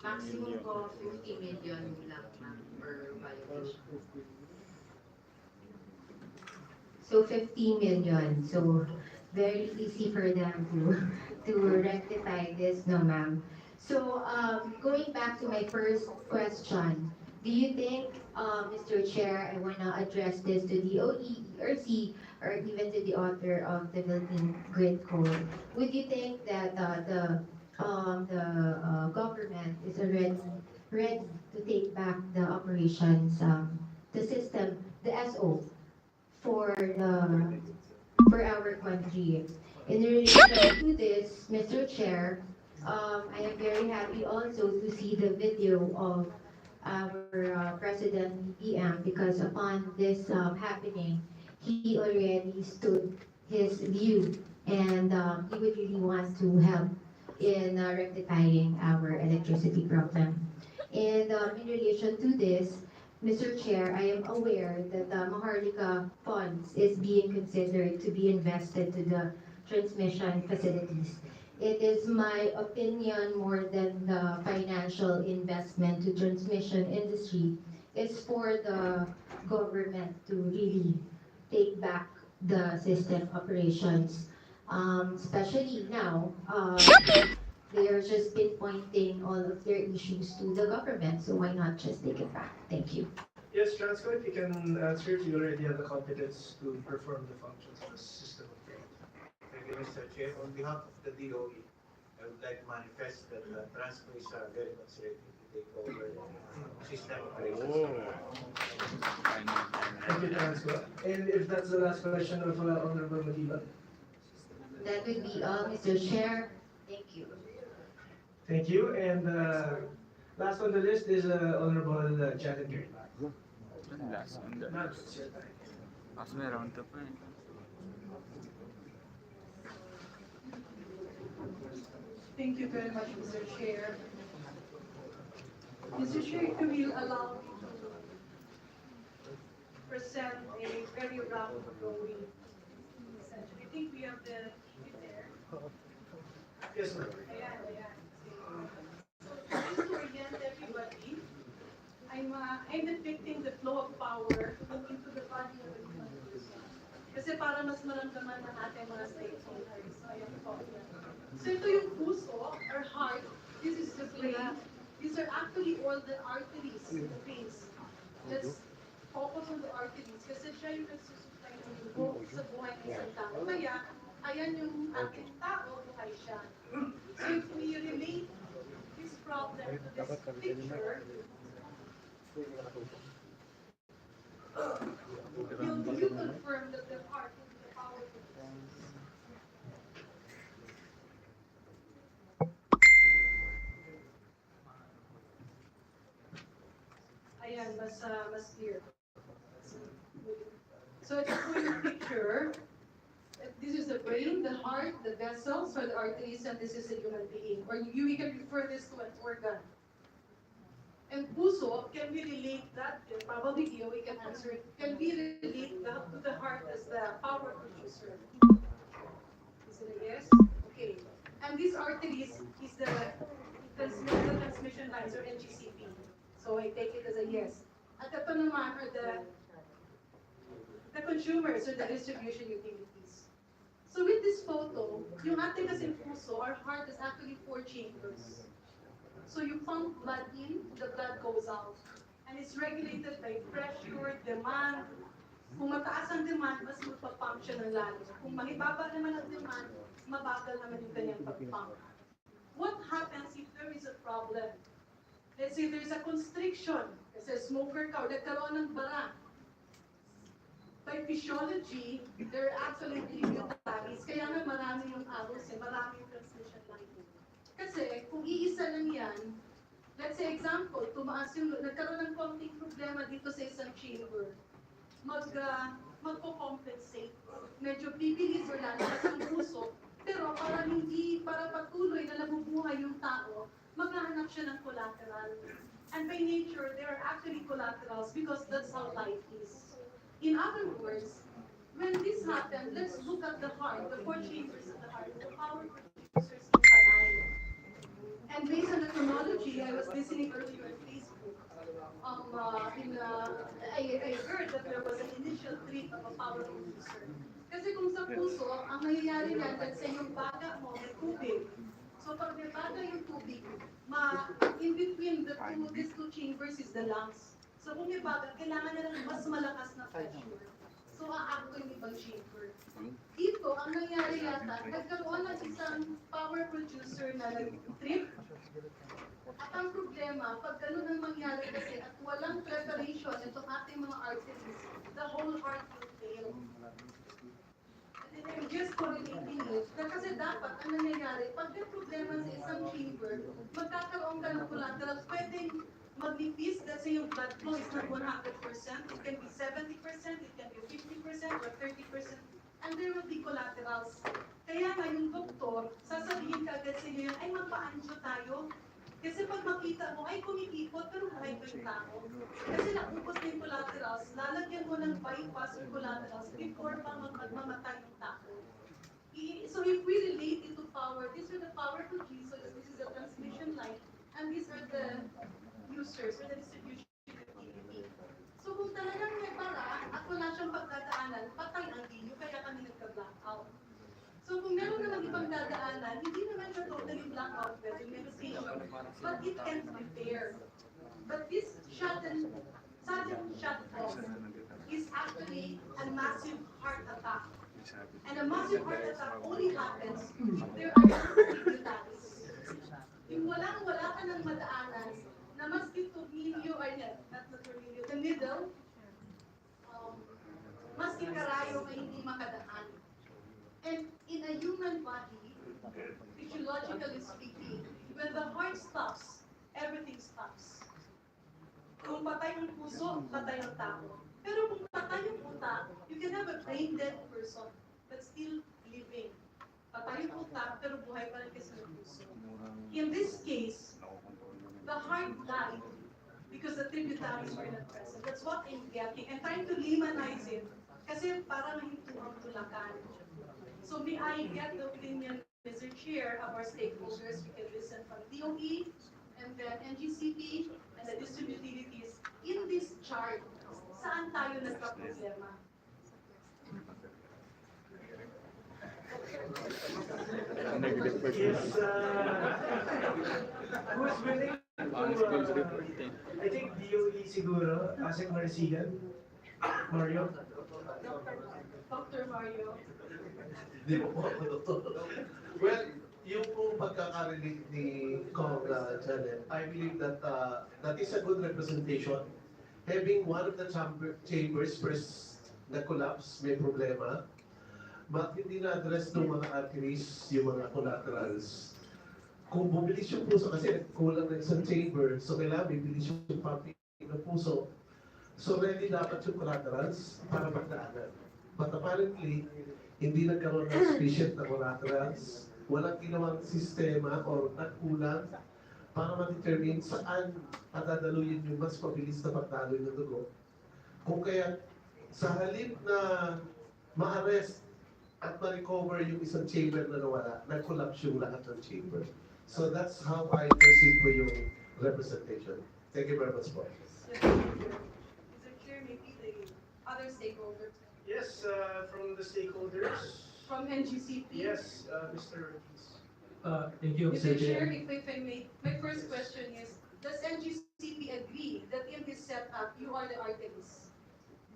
Maximum ko 50 million lang ma'am per violation. So 50 million. So very easy for them to rectify this, no ma'am. So going back to my first question, do you think, Mr. Chair, I want to address this to the OERC or even to the author of the Philippine Grid Code? Would you think that the government is already ready to take back the operations, the system, the SO for our country? In relation to this, Mr. Chair, I am very happy also to see the video of our President BBM because upon this happening, he already stood his view and he would really want to help in rectifying our electricity problem. And in relation to this, Mr. Chair, I am aware that the Maharlika funds is being considered to be invested to the transmission facilities. It is my opinion more than the financial investment to transmission industry is for the government to really take back the system operations. Especially now, they are just pinpointing all of their issues to the government, so why not just take it back? Thank you. Yes, Transco, if you can answer if you already have the competence to perform the functions of the system of trade. Thank you, Mr. Chair. On behalf of the DOE, I would like to manifest that Transco is very much ready to take over system operations. Thank you, Transco. And if that's the last question of Honorable Madiba. That would be all, Mr. Chair. Thank you. Thank you. And last on the list is Honorable Challenger. Ma'am, it's your time. Mas meron to pa eh. Thank you very much, Mr. Chair. Mr. Chair, if you will allow me to present a very rough drawing. I think we have the it there. Yes, ma'am. Ayan, ayan. So just to orient everybody, I'm depicting the flow of power into the body of the human person. Kasi para mas maramdaman ng ating mga stakeholders. So ayan po. So ito yung puso, or heart, this is the brain. These are actually all the arteries in the face. Let's focus on the arteries kasi siya yung nagsusupply ng dugo sa buhay ng isang tao. Kaya, ayan yung ating tao, buhay siya. So if we relate this problem to this picture, you confirm that the heart is the power to ayan, mas clear. So it's a clear picture. This is the brain, the heart, the vessels, or the arteries, and this is the human being. Or we can refer this to an organ. And puso, can we relate that? Probably we can answer it. Can we relate that to the heart as the power producer? Is it a yes? Okay. And these arteries is the transmission lines, or NGCP. So I take it as a yes. At ito naman are the consumers, or the distribution utilities. So with this photo, yung ating kasing puso, our heart is actually 4 chambers. So you pump blood in, the blood goes out. And it's regulated by pressure, demand. Kung mataas ang demand, mas magpapump siya ng lalo. Kung mahibaba naman ang demand, mabagal naman yung kanyang pag-pump. What happens if there is a problem? Let's say there's a constriction. Kasi smoker ka, o nagkaroon ng bara. By physiology, there are actually tributaries. Kaya nga marami yung arrows, marami yung transmission line. Kasi kung iisa lang yan, let's say example, tumaas yung, nagkaroon ng konting problema dito sa isang chamber. magko-compensate. Medyo bibilis or lalakas ang puso, pero para patuloy na nabubuhay yung tao, maghahanap siya ng collateral. And by nature, there are actually collaterals because that's how life is. In other words, when this happened, let's look at the heart, the four chambers of the heart, the power producers in Panay. And based on the chronology, I was listening earlier on Facebook. I heard that there was an initial trip of a power producer. Kasi kung sa puso, ang nangyayari yan, let's say yung baga mo, may tubig. So pag may baga yung tubig, in between these two chambers is the lungs. So kung may baga, kailangan na lang mas malakas na pressure. So aakto yung ibang chamber. Dito, ang nangyari yata, nagkaroon ng isang power producer na nag-trip. At ang problema, pag ganun ang mangyari kasi at walang preparation itong ating mga arteries, the whole heart will fail. And I'm just correlating it, na kasi dapat ang nangyayari, pag may problema sa isang chamber, magkakaroon ka ng collateral, pwedeng magnipis, let's say yung blood flow is not 100%, it can be 70%, it can be 50% or 30%, and there will be collaterals. Kaya nga yung doktor, sasabihin ka agad sa inyo, ay magpa-angiyo tayo. Kasi pag makita mo, ay kumikipot, pero buhay pa yung tao. Kasi naubos na yung collaterals, lalagyan mo ng bypass or collaterals before pa magmamatay yung tao. So if we relate it to power, these are the power to Jesus, this is the transmission line, and these are the users or the distribution activity. So kung talagang may para at wala siyang pagdadaanan, patay ang linya, kaya kami nagka-blackout. So kung meron naman ibang dadaanan, hindi naman siya totally blackout with medication, but it can repair. But this sudden shut off is actually a massive heart attack. And a massive heart attack only happens if there are no tributaries. Yung wala ka ng madaanan, na maski tornilyo, or not the tornilyo, the middle, maski karayo ay hindi makadaan. And in a human body, physiologically speaking, when the heart stops, everything stops. Kung patay ang puso, patay ang tao. Pero kung patay ang utak, you can have a brain dead person but still living. Patay ang utak, pero buhay pa rin kasi ng puso. In this case, the heart died because the tributaries were not present. That's what I'm getting. I'm trying to lemonize it kasi parang hinto ang tulakan. So may I get the opinion, Mr. Chair, of our stakeholders? We can listen from DOE and then NGCP and the district utilities. In this chart, saan tayo nagka-problema? Yes, who's willing to, I think DOE siguro, Asik Marisigan, Mario. Dr. Mario. Hindi po ako doktor. Well, yung pong pagkakarelate ni Cong.Dan, I believe that that is a good representation. Having one of the chambers first na-collapse, may problema, but hindi na-address ng mga arteries, yung mga collaterals. Kung bumilis yung puso, kasi kulang na isang chamber, so kailangan bibilis yung pumping ng puso. So ready dapat yung collaterals para magdaanan. But apparently, hindi nagkaroon ng sufficient na collaterals, walang ginawang sistema o nagkulang para ma-determine saan patadaluyin yung mas mabilis na pagdaloy ng dugo. Kung kaya sa halip na ma-arrest at ma-recover yung isang chamber na nawala, nag-collapse yung lahat ng chamber. So that's how I perceive po yung representation. Thank you very much po. Mr. Chair, maybe the other stakeholders. Yes, from the stakeholders. From NGCP. Yes, Mr. Ortiz. Thank you, Mr. Mr. Chair, Chair. if I may, my first question is, does NGCP agree that in this setup, you are the arteries?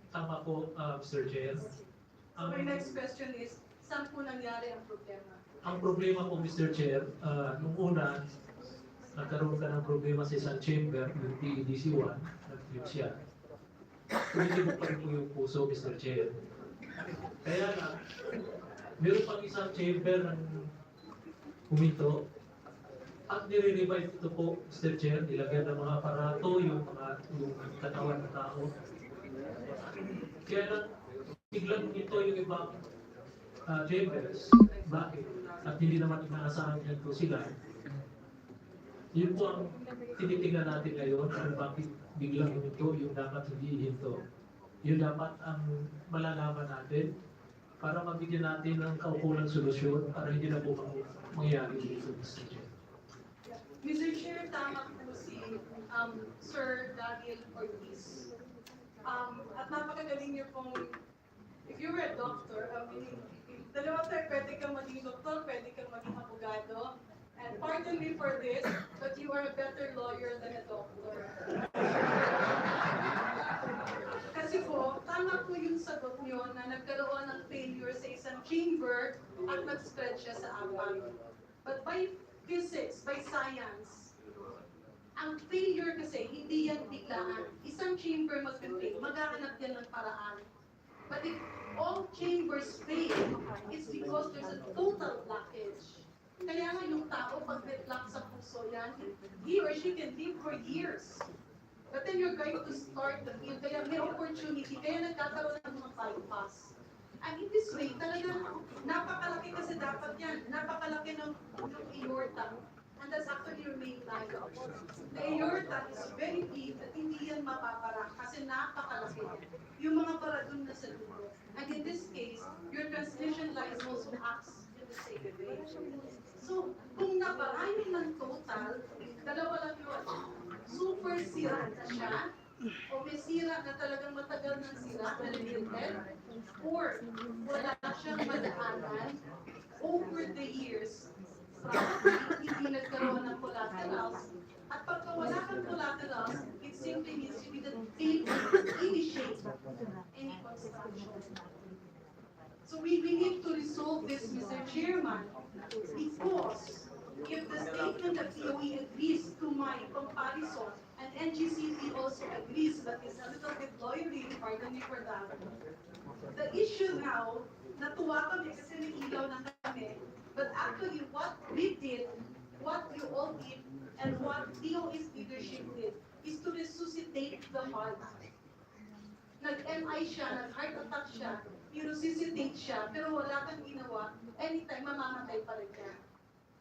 Tama po, Mr. Chair. So my next question is, saan po nangyari ang problema? Ang problema po, Mr. Chair, nung una, nagkaroon ka ng problema sa isang chamber, yung PEDC1, nag-trip siya. Tumitibok pa rin po yung puso, Mr. Chair. Kaya nga, meron pang isang chamber ng huminto, at nire-revive ito po, Mr. Chair, nilagyan ng mga aparato, yung katawan ng tao. Kaya lang, biglang ito yung ibang chambers. Bakit? At hindi naman inaasahan nito sila. Yun po ang tinitingnan natin ngayon kung bakit biglang ito yung dapat hindi hinto. Yun dapat ang malalaman natin para mabigyan natin ng kaukulang solusyon para hindi na po mangyayari dito, Mr. Chair. Mr. Chair, tama po si Sir Galit Ortiz. At napakagaling niyo pong, if you were a doctor, dalawa tayo, pwede kang maging doktor, pwede kang maging abogado. And pardon me for this, but you are a better lawyer than a doctor. Kasi po, tama po yung sagot niyo na nagkaroon ng failure sa isang chamber at nag-spread siya sa apat. But by physics, by science, ang failure kasi, hindi yan biglaan. Isang chamber mag-fail, maghahanap yan ng paraan. But if all chambers fail, it's because there's a total blockage. Kaya nga yung tao, pag may-block sa puso yan, he or she can live for years. But then you're going to start the field, kaya may opportunity, kaya nagkakaroon ng mga bypass. And in this way, talagang napakalaki kasi dapat yan, napakalaki ng aorta. And that's actually your main line. The aorta is very deep at hindi yan mapapara kasi napakalaki. Yung mga para dun na sa dugo. And in this case, your transmission lines also acts in the same way. So, kung napara yun ng total, dalawa lang yun. Super sira na siya, o may sira na talagang matagal ng sira, na-limited, or wala siyang madaanan over the years, probably hindi nagkaroon ng collaterals. At pagka wala kang collaterals, it simply means you didn't initiate any construction. So we need to resolve this, Mr. Chairman, because if the statement of DOE agrees to my comparison, and NGCP also agrees that is a little bit lawyery, pardon me for that, the issue now, natuwa kami kasi may ilaw na kami, but actually what we did, what you all did, and what DOE's leadership did, is to resuscitate the heart. Nag-MI siya, nag-heart attack siya, i-resuscitate siya, pero wala kang ginawa, anytime mamamatay pa rin siya.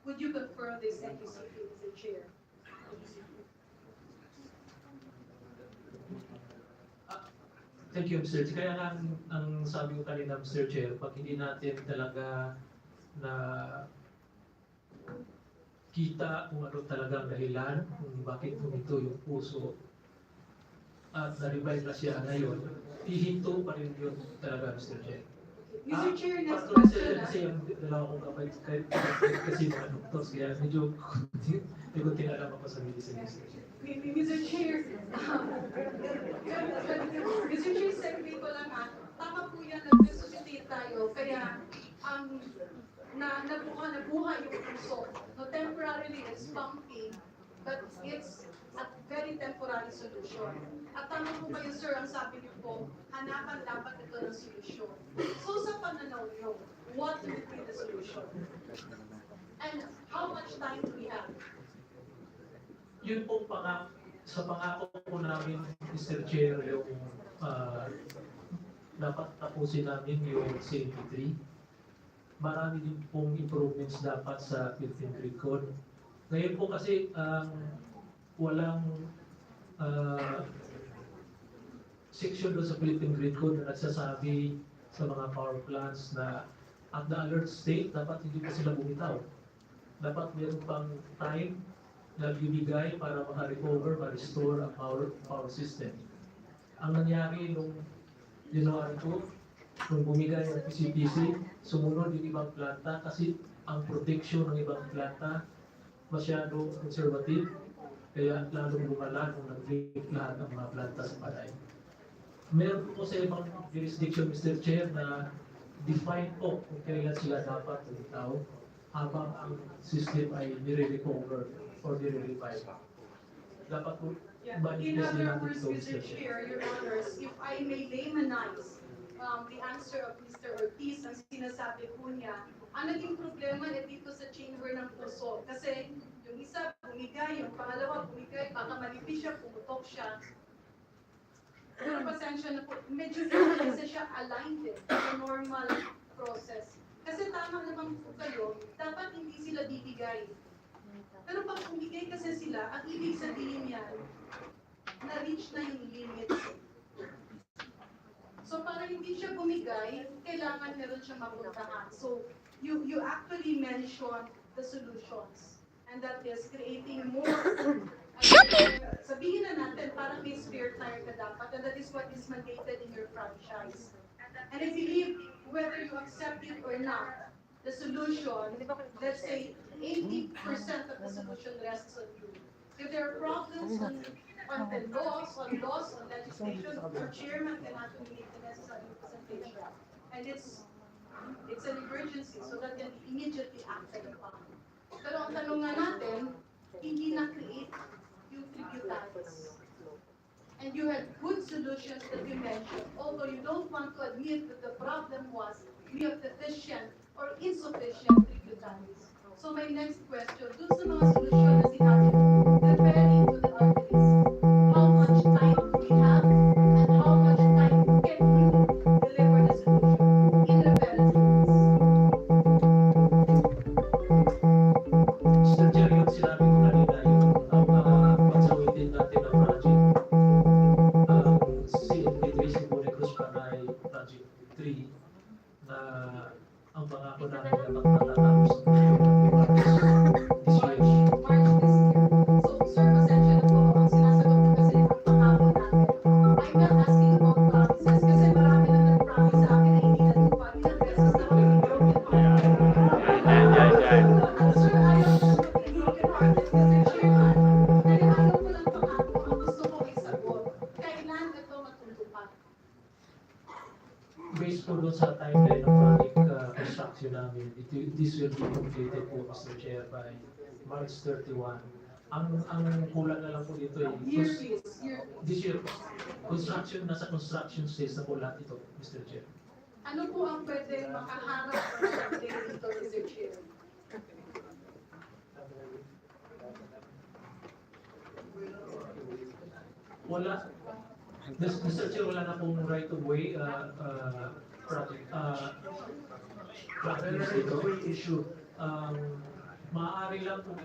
Would you confirm this, NGCP, Mr. Chair? Thank you, Mr. Chair. Kaya nga ang sabi ko kanina, Mr. Chair, pag hindi natin talaga na kita kung ano talaga ang dahilan, kung bakit humito yung puso, at na-revive na siya ngayon, ihinto pa rin yun talaga, Mr. Chair. Mr. Chair, next Patron, question. kasi yung dalawa kong kapay, kasi mga doctors, kaya medyo may kunting alam ako sa medicine, Mr. Chair. Mr. Chair, Mr. Chair, segue ko lang ha. Tama po yan, nag-resuscitate tayo. Kaya, nabuha yung puso. No, temporarily, it's pumping, but it's a very temporary solution. At tama po kayo, sir, ang sabi niyo po, hanapan dapat ito ng solusyon. So, sa pananaw niyo, what will be the solution? And how much time do we have? Yun pong sa pangako po namin, Mr. Chair, yung dapat tapusin namin yung CMP3. Marami din pong improvements dapat sa Philippine Grid Code. Ngayon po kasi walang section doon sa Philippine Grid Code na nagsasabi sa mga power plants na at the alert state, dapat hindi pa sila bumitaw. Dapat meron pang time na bibigay para maka-recover, ma-restore ang power system. Ang nangyari nung January 2, nung bumigay ang PCPC, sumunod yung ibang planta kasi ang protection ng ibang planta masyadong conservative, kaya lalong lumala nung nag-break lahat ng mga planta sa Panay. Meron po sa ibang jurisdiction, Mr. Chair, na define po kung kailan sila dapat bumitaw habang ang system ay nire-recover or nire-revive. Dapat po, In other words, Mr. Chair, Your Honors, if I may lamanize the answer of Mr. Ortiz, ang sinasabi po niya, ang naging problema na dito sa chamber ng puso. Kasi yung isa bumigay, yung pangalawa bumigay, baka manipis siya, pumutok siya. Pero pasensya na po, medyo hindi kasi siya aligned sa normal process. Kasi tama naman po kayo, dapat hindi sila bibigay. Pero pag bumigay kasi sila, ang ibig sabihin yan, na-reach na yung limits. So para hindi siya bumigay, kailangan meron siyang mapuntahan. So you actually mentioned the solutions. And that is creating more. Sabihin na natin, parang may spare tire ka dapat. And that is what is mandated in your franchise. And I believe, whether you accept it or not, the solution, let's say 80% of the solution rests on you. If there are problems on the laws, on legislation, your chairman cannot make the necessary representation. And it's an emergency, so that can be immediately acted upon. Pero ang tanong nga natin, hindi na-create yung tributaries. And you had good solutions that you mentioned, although you don't want to admit that the problem was we have deficient or insufficient tributaries. So my next question, dun sa mga solusyon na sinabi mo, referring to the arteries, how much time do we have and how much time can we deliver the solution in reference to this? Mr. Chair, yung sinabi ko kanina, yung pagsawitin natin ng project, CNP3, Siboney Cruz Panay, Project 3, na ang pangako namin na magtatapos ng this year. March this year. So, sir, pasensya na po, ang sinasagot ko kasi ang pangako natin. I'm not asking about promises kasi marami na nag-promise sa akin na hindi natupad. Ilang beses na ako naging broken hearted. Sir, ayaw ko lang maging broken hearted kasi chairman. Dahil ayaw ko lang pangako, ang gusto ko ay sagot. Kailan ito matutupad? Based po doon sa timeline ng project construction namin, this will be completed po, Mr. Chair, by March 31. Ang kulang na lang po dito ay Year please, year. this year po. Nasa construction stage na po lahat ito, Mr. Chair. Ano po ang pwede makaharap ng update dito, Mr. Chair? Wala. Mr. Chair, wala na pong right of way project issue. Maaari lang kung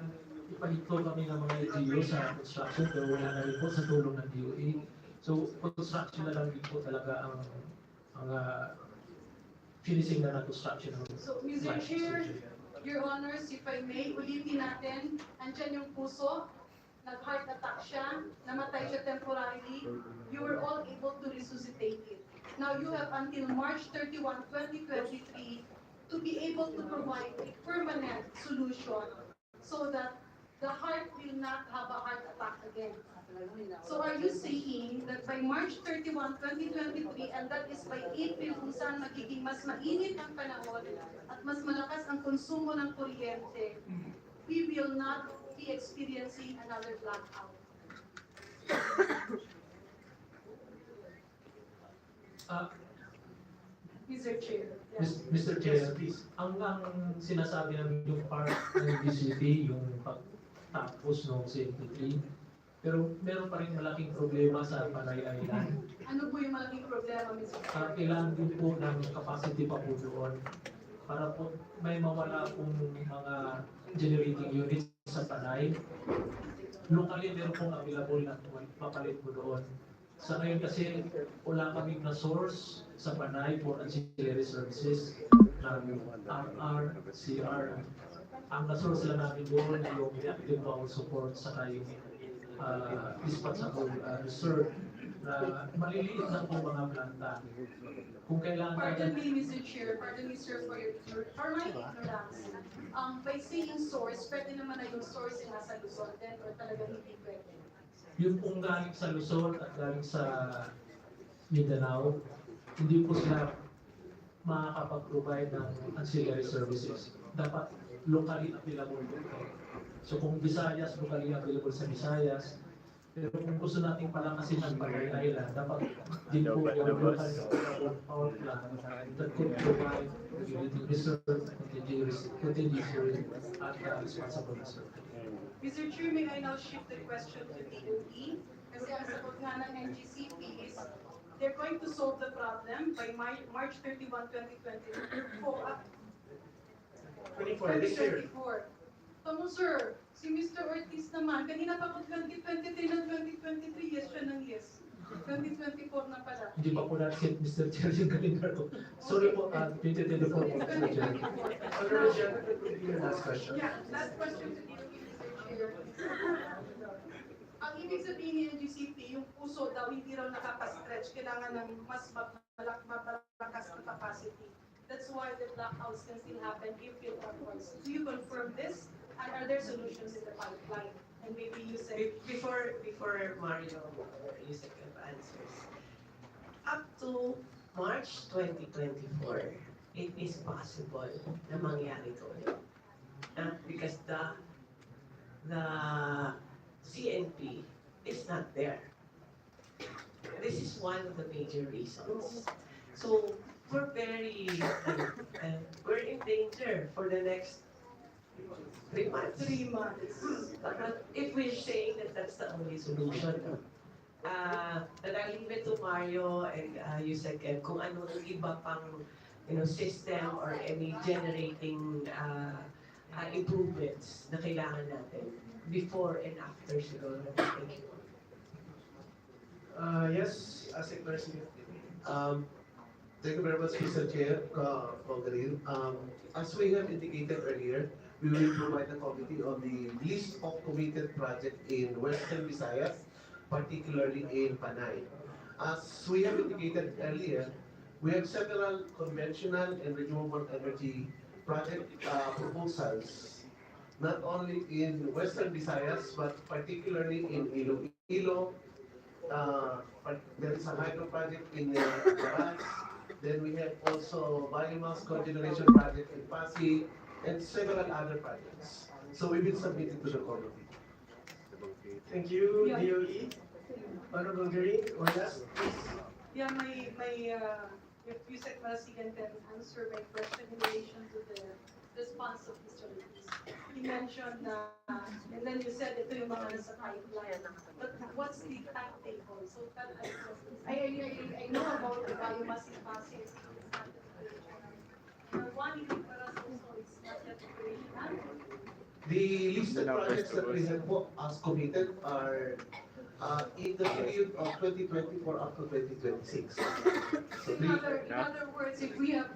ipahinto kami ng mga LGU sa construction, pero wala na rin po sa tulong ng DOE. So, construction na lang din po talaga ang finishing na ng construction. So, Mr. Chair, Your Honors, if I may, ulitin natin, andyan yung puso, nag-heart attack siya, namatay siya temporarily, you were all able to resuscitate it. Now, you have until March 31, 2023 to be able to provide a permanent solution so that the heart will not have a heart attack again. So are you saying that by March 31, 2023, and that is by April kung saan magiging mas mainit ang panahon at mas malakas ang konsumo ng kuryente, we will not be experiencing another blackout? Mr. Chair. Yes. Mr. Chair, ang sinasabi namin yung part ng DCT, yung pagtapos ng CNP3, pero meron pa rin malaking problema sa Panay Island. Ano po yung malaking problema, Mr. Chair? Kailangan din po ng capacity pa po doon para po may mawala pong mga generating units sa Panay. Locally, meron pong available na papalit po doon. Sa ngayon kasi wala kaming na source sa Panay for ancillary services ng RR, CR. Ang na-source lang namin doon yung reactive power support sa yung dispatchable reserve na maliliit lang po mga planta. Kung kailangan Pardon me, Mr. Chair, pardon me, sir, for my ignorance. By saying source, pwede naman na yung source ay nasa Luzon din or talaga hindi pwede? Yung kung galing sa Luzon at galing sa Mindanao, hindi po sila makakapag-provide ng ancillary services. Dapat locally available dito. So kung Visayas, locally available sa Visayas, pero kung gusto natin palakasin ang Panay Island, dapat din po yung local power plant that could provide utility reserve, contingency at responsible reserve. Mr. Chair, may I now shift the question to DOE? Kasi ang sagot nga ng NGCP is, they're going to solve the problem by March 31, 2024. 24 this year. 2024. Tamo sir, si Mr. Ortiz naman, kanina pa po 2023 na 2023, yes siya ng yes. 2024 na pala. Hindi pa po natin Mr. Chair yung galing ko. Sorry po, 2024 po Mr. Chair. Honorable Chair, that would be your last question. Yeah, last question to you, Mr. Chair. Ang ibig sabihin ni NGCP, yung puso daw hindi raw nakapastretch, kailangan ng mas malakas na capacity. That's why the blackouts can still happen if it occurs. Do you confirm this? And are there solutions in the pipeline? And maybe you say, Before Mario or Yusek answers, up to March 2024, it is possible na mangyari ito ulit. Because the CNP is not there. This is one of the major reasons. So we're we're in danger for the next 3 months. 3 months. But if we're saying that that's the only solution, then I'll leave it to Mario and Yusek kung ano yung iba pang system or any generating improvements na kailangan natin before and after siguro. Thank you. Yes, as a president. Thank you very much, Mr. Chair, Galit. As we have indicated earlier, we will provide the committee on the list of committed projects in Western Visayas, particularly in Panay. As we have indicated earlier, we have several conventional and renewable energy project proposals, not only in Western Visayas, but particularly in Iloilo. There is a hydro project in Galit. Then we have also biomass cogeneration project in Pasig and several other projects. So we will submit it to the committee. Thank you, DOE. Honorable Galit, or last, please. Yeah, if you said Malasigan can answer my question in relation to the response of Mr. Ortiz. He mentioned and then you said ito yung mga nasa pipeline. But what's the timetable? So that I know about the biomass in Pasig. One in Paras also is not yet operational. The listed projects that we have as committed are in the period of 2024 up to 2026. So In other words, if we have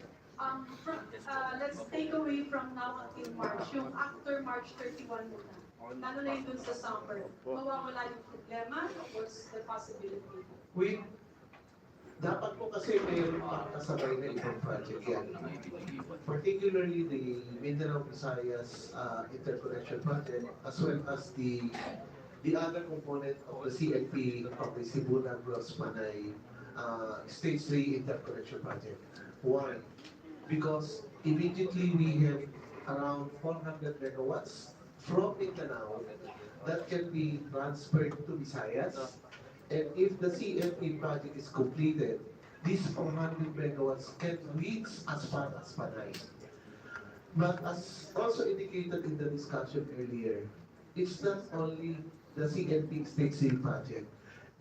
let's take away from now until March, yung after March 31 muna. Lalo na yung dun sa summer. Mawawala yung problema? What's the possibility? Dapat po kasi mayroon pang kasabay na ibang project yan. Particularly the Mindanao Visayas interconnection project, as well as the other component of the CNP of the Cebu-Negros Panay Stage 3 interconnection project. Why? Because immediately we have around 400 megawatts from Mindanao that can be transferred to Visayas. And if the CNP project is completed, these 400 megawatts can reach as far as Panay. But as also indicated in the discussion earlier, it's not only the CNP Stage 3 project.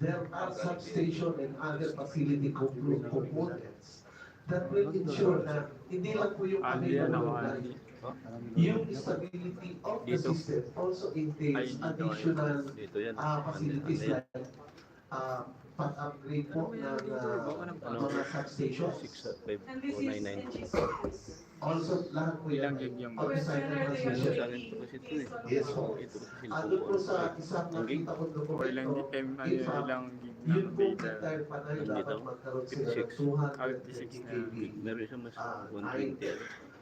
There are substation and other facility components that will ensure na hindi lang po yung available yung stability of the system also entails additional facilities like pag-upgrade po ng mga substations. And this is NGCPs. Also, lahat po yan outside ng transmission. Yes po. Doon po sa isang nakita ko dokumento, in fact, yun po entire Panay dapat magkaroon sila ng 220 kV.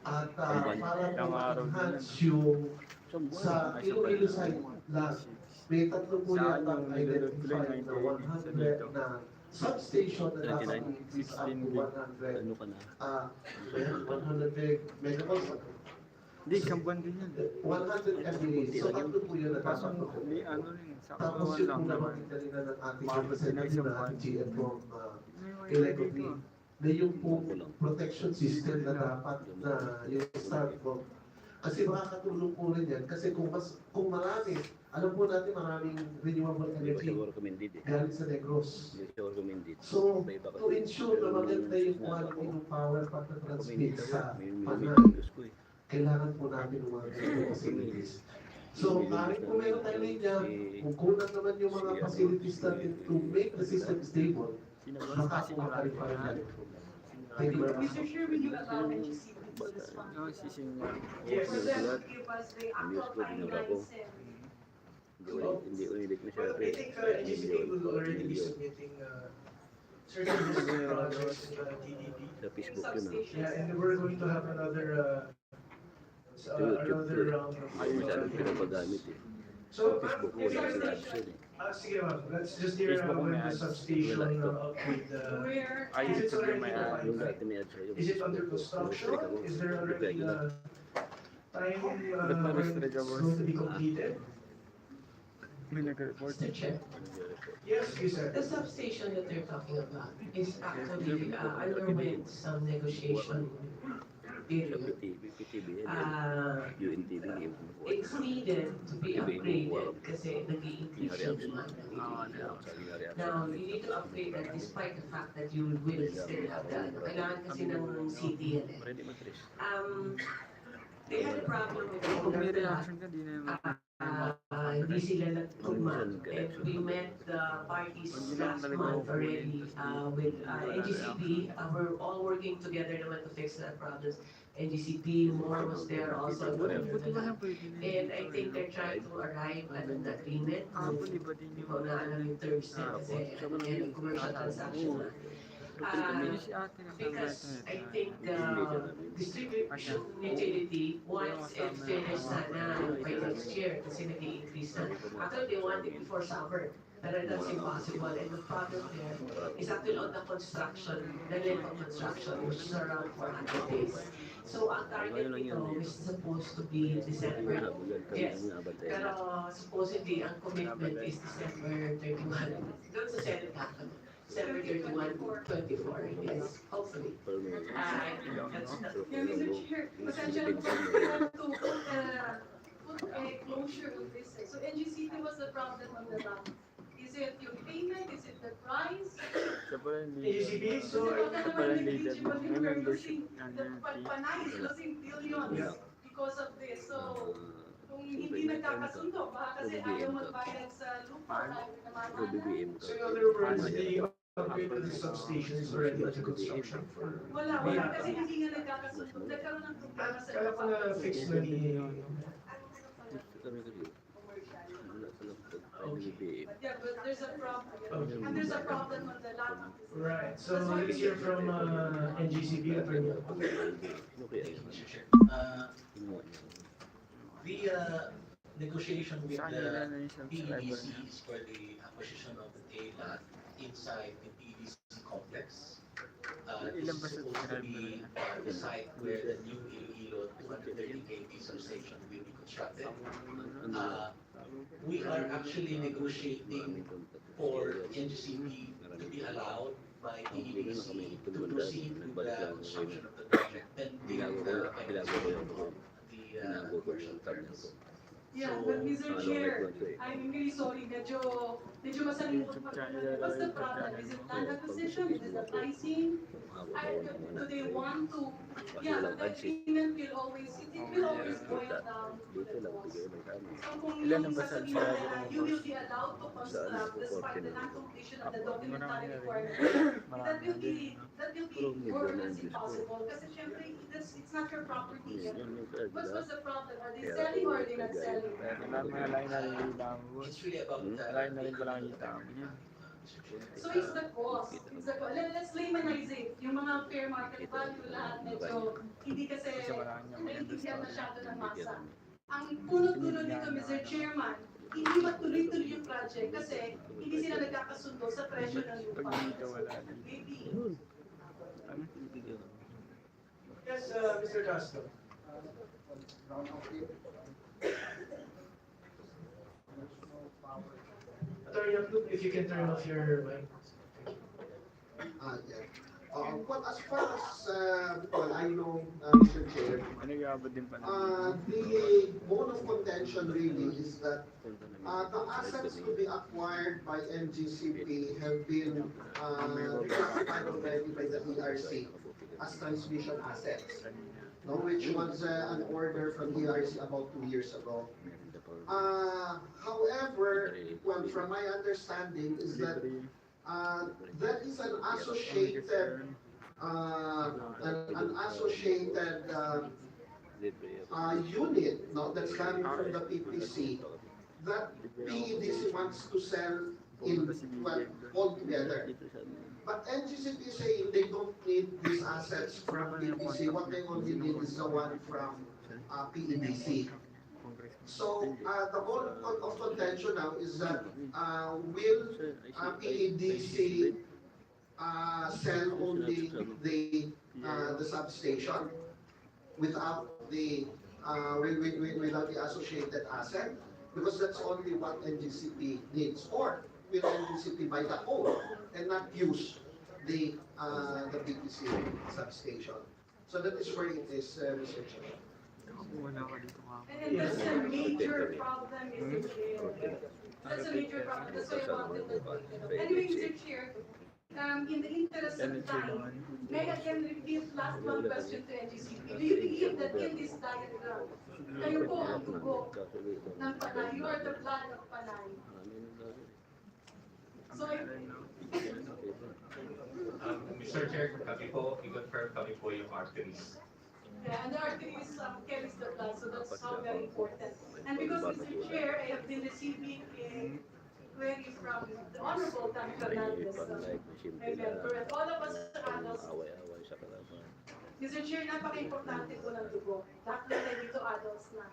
At para po ma-enhance yung sa Iloilo side lang, may tatlo po yata identified na 100 na substation na dapat i-increase up to 100 megawatts. Hindi, isang buwan din yan. 100 MVA. So tatlo po yun na dapat makuha. Tapos yun po nabanggit kanina ng ating representative na ating GM from Iloilo na yung po protection system na dapat na yung start from Kasi makakatulong po rin yan. Kasi kung marami, alam po natin maraming renewable energy galing sa Negros. So, to ensure na maganda yung quality ng power pagka-transmit sa Panay, kailangan po natin ng mga ganitong facilities. So, kahit kung meron tayo linya, kung kulang naman yung mga facilities natin to make the system stable, makakapagkarin pa rin natin. Thank you very much. Mr. Chair, will you allow NGC to respond? Yes. For them to give us the actual timelines and Well, I think NGCP will already be submitting certain list of projects in the TDP. substations. Yeah, and we're going to have another round of So, sige ma'am, let's just hear when the substation upgrade, Where is it already qualified? Is it under construction? Is there already time when it's going to be completed? Mr. Chair, Yes, you said. the substation that they're talking about is actually underwent some negotiation period. It's needed to be upgraded kasi nag-i-increase yung demand ng Iloilo. Now, you need to upgrade that despite the fact that you will still have that. Kailangan kasi ng city yan eh. They had a problem with the owner that hindi sila nagtugma. And we met the parties last month already with NGCP. We're all working together naman to fix that problem. NGCP, more was there also. And I think they're trying to arrive at an agreement. Hindi ko na alam yung terms na kasi yan ang commercial transaction na. Because I think the distribution utility, once it finished sana by next year, kasi nag-i-increase na. Actually, they want it before summer. Pero that's impossible. And the problem there is actually on the construction, the length of construction, which is around 400 days. So, ang target nito is supposed to be December. Yes. Pero supposedly, ang commitment is December 31. Doon sa Senate happen. December 31, 24, yes, hopefully. That's Yeah, Mr. Chair, potentially we want to put a closure on this. So NGCP was the problem on the back. Is it your payment? Is it the price? AGCP, so Panay is losing billions because of this. So, kung hindi nagkakasundo, baka kasi ayaw magbayad sa lupa, ayaw pinamanahan. So in other words, the upgrade of the substation is already under construction for... Wala kasi hindi nga nagkakasundo. Nagkaroon ng problema sa Kala ko na fix na ni... Yeah, but there's a problem. And there's a problem on the land. Right, so let's hear from NGCP attorney. The negotiation with the PEDCs for the acquisition of a lot inside the PEDC complex. This is supposed to be the site where the new Iloilo 230 kV substation will be constructed. We are actually negotiating for NGCP to be allowed by PEDC to proceed with the construction of the project pending the commercial terms. Yeah, but Mr. Chair, I'm really sorry, medyo masalimuot pa. What's the problem? Is it land acquisition? Is it the pricing? Do they want to? Yeah, the agreement will always, it will always boil down to the cost. So kung yung sasabihin na you will be allowed to construct despite the non-completion of the documentary requirement, that will be more or less impossible. Kasi syempre, it's not your property. What's the problem? Are they selling or are they not selling? It's really about So it's the cost. Let's laymanize it. Yung mga fair market value lahat medyo hindi kasi naiintindihan masyado ng masa. Ang punot-dulo nito, Mr. Chairman, hindi matuloy-tuloy yung project kasi hindi sila nagkakasundo sa presyo ng lupa. Maybe. Yes, Mr. Castro. Attorney, if you can turn off your mic. Yeah. Well, as far as, well, I know, Mr. Chair, the bone of contention really is that the assets to be acquired by NGCP have been classified already by the ERC as transmission assets, no, which was an order from ERC about 2 years ago. However, well, from my understanding is that that is an associated an associated unit, no, that's coming from the PPC that PEDC wants to sell in, well, all together. But NGCP is saying they don't need these assets from PPC. What they only need is the one from PEDC. So the bone of contention now is that will PEDC sell only the substation without the without the associated asset, because that's only what NGCP needs, or will NGCP buy the whole and not use the PPC substation? So that is where it is, Mr. Chair. And that's a major problem, Mr. Chair. That's a major problem. That's why I wanted to. Anyway, Mr. Chair, in the interest of time, may I again repeat last one question to NGCP. Do you believe that in this diagram, kayo po ang tugo ng Panay, you are the blood of Panay? So, Mr. Chair, kami po, i-confirm kami po yung arteries. yeah, and the arteries carries the blood, so that's how very important. And because, Mr. Chair, I have been receiving a query from the Honorable Dan Fernandez. Correct. All of us adults. Mr. Chair, napaka-importante po ng dugo. Lahat na tayo dito adults na.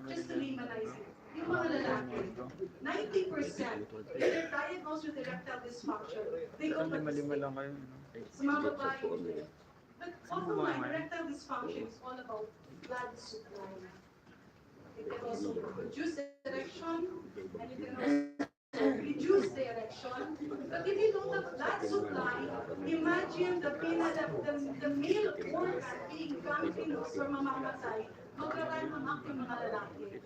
Just to limanize it. Yung mga lalaki, 90%, if they're diagnosed with erectile dysfunction, they go to the state. Sa mga babae, but bottom line, erectile dysfunction is all about blood supply. It can also reduce erection, and it can also reduce the erection. But if you don't have blood supply, imagine the male organ being continuous or mamamatay, magra-run-amak yung mga lalaki.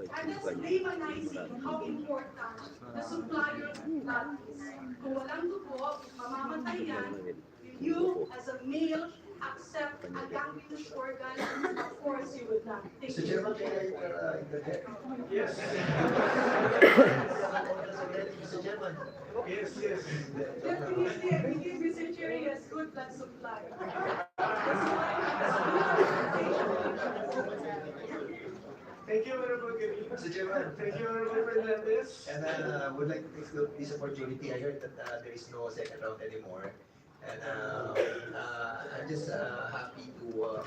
And that's demonizing how important the supplier of blood is. Kung walang dugo, mamamatay yan. You, as a male, accept a gangrenous organ, of course you would not. Thank Mr. you. Chairman, can I interject? Yes. Mr. Chairman. Yes, yes. Definitely, I believe Mr. Chair has good blood supply. Thank you, Honorable Galit. Mr. Chairman. Thank you, Honorable Fernandez. And I would like to take this opportunity. I heard that there is no second round anymore. And I'm just happy to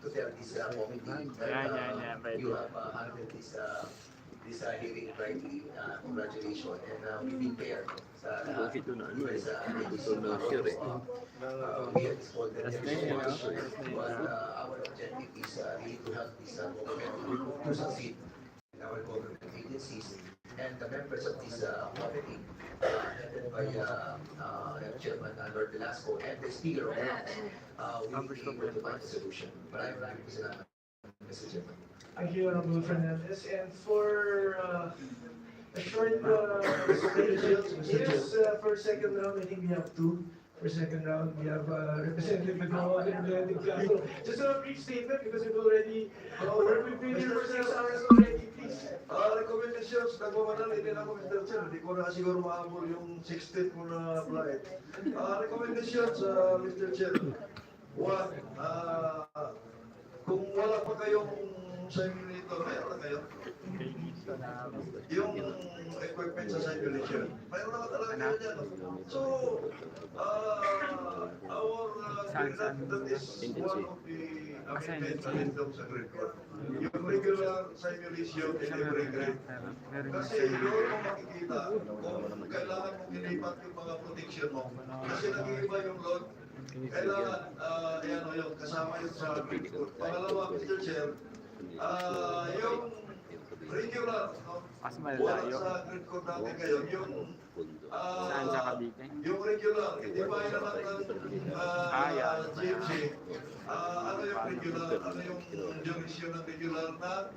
tell this committee that you have handled this hearing rightly. Congratulations. And we prepare sa lahat. Because we have spoken so much. But our objective is really to help this government to succeed in our government agencies. And the members of this committee, headed by Chairman Lord Velasco and the Speaker of the House, will be able to find a solution. Maraming salamat, Mr. Chairman. Thank you, Honorable Fernandez. And for a short yes, for second round, I think we have two. For second round, we have Representative Magawag and Representative Claso. Just a brief statement because we've already we've been here for 6 hours already, please. Recommendations, nagmamadali din ako, Mr. Chair. Hindi ko na siguro mahabol yung 16th mo na flight. Recommendations, Mr. Chair. One, kung wala pa kayong simulator, mayroon na kayo. Yung equipment sa simulation, mayroon na talaga kayo dyan. So, that is one of the amendments na nito sa grade court. Yung regular simulation in every grade. Kasi doon mo makikita kung kailangan mong ilipat yung mga protection mo. Kasi nag-iiba yung load. Kailangan, yan o yun, kasama yun sa grade court. Pangalawa, Mr. Chair, yung regular, no? Mas Wala malayo. sa grid code natin ngayon, Saan sa Cavite? yung regular, hindi ba yun lang ng Yan. GMC, ano yung regular, ano yung jurisdiction ng regular na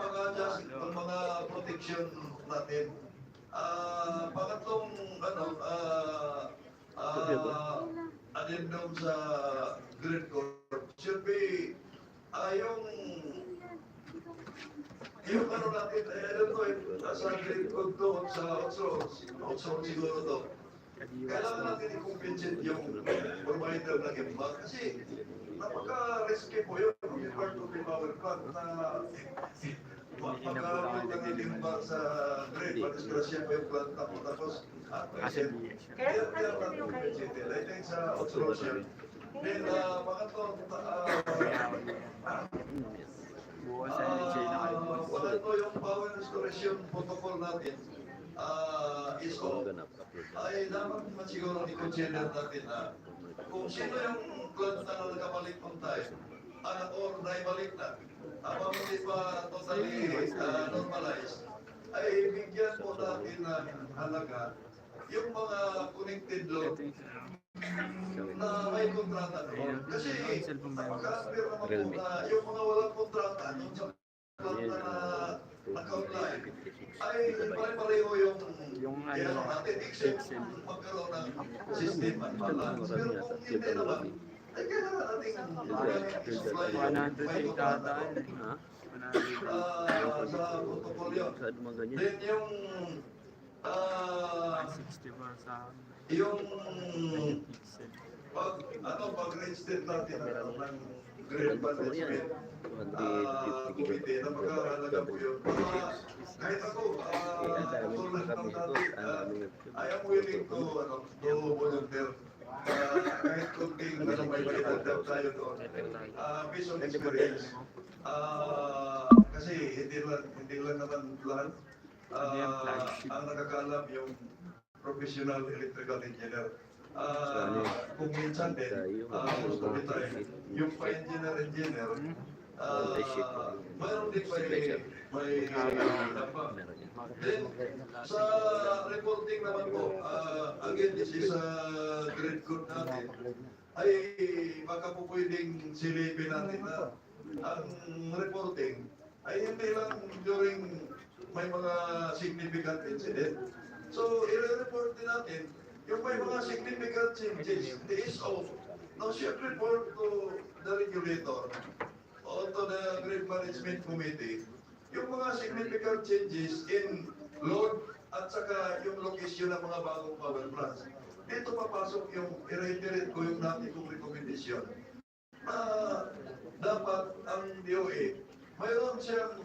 pag-adjust ng mga protection natin. Pangatlong, addendum sa grid code should be yung ano natin, I don't know if sa grid code to, sa outsource siguro to. Kailangan natin i-compensate yung provider ng impact kasi napaka-risky po yun kung yung part of the power plant na mag-aabot ng impact sa grid, madisgrasya po yung plant tapos at present. Kaya natin compensated. I think sa outsource yun. Then, pangatlo, pangatlo yung power restoration protocol natin is all. Ay dapat naman siguro i-consider natin na kung sino yung plant na nagkabalik ng tayo, or naibalik na, habang hindi pa totally normalized, ay bigyan po natin ng halaga yung mga connected load na may kontrata doon. Kasi napaka-clear naman po na yung mga walang kontrata doon sa planta na naka-online ay pare-pareho yung kaya natin except magkaroon ng system at balance. Pero kung hindi naman, ay kailangan natin supply yung may kontrata sa protocol yun. Then yung pag-reinstate natin ng grade management committee na magkakalaga po yun. Kahit ako, tulad ng dati, I am willing to volunteer. Kahit kunting may maitagdag tayo doon. Based on experience. Kasi hindi lang naman lahat ang nakakaalam yung professional electrical engineer. Kung minsan din, most of the time, yung pa-engineer, mayroon din may dampa. Then, sa reporting naman po, again, this is a grade code natin, ay baka po pwedeng silipin natin na ang reporting ay hindi lang during may mga significant incident. So, i-report din natin yung may mga significant changes, the ISO, now should report to the regulator o to the Grid Management Committee yung mga significant changes in load at saka yung location ng mga bagong power plants. Dito papasok yung i-reiterate ko yung natin kong recommendation na dapat ang DOE mayroon siyang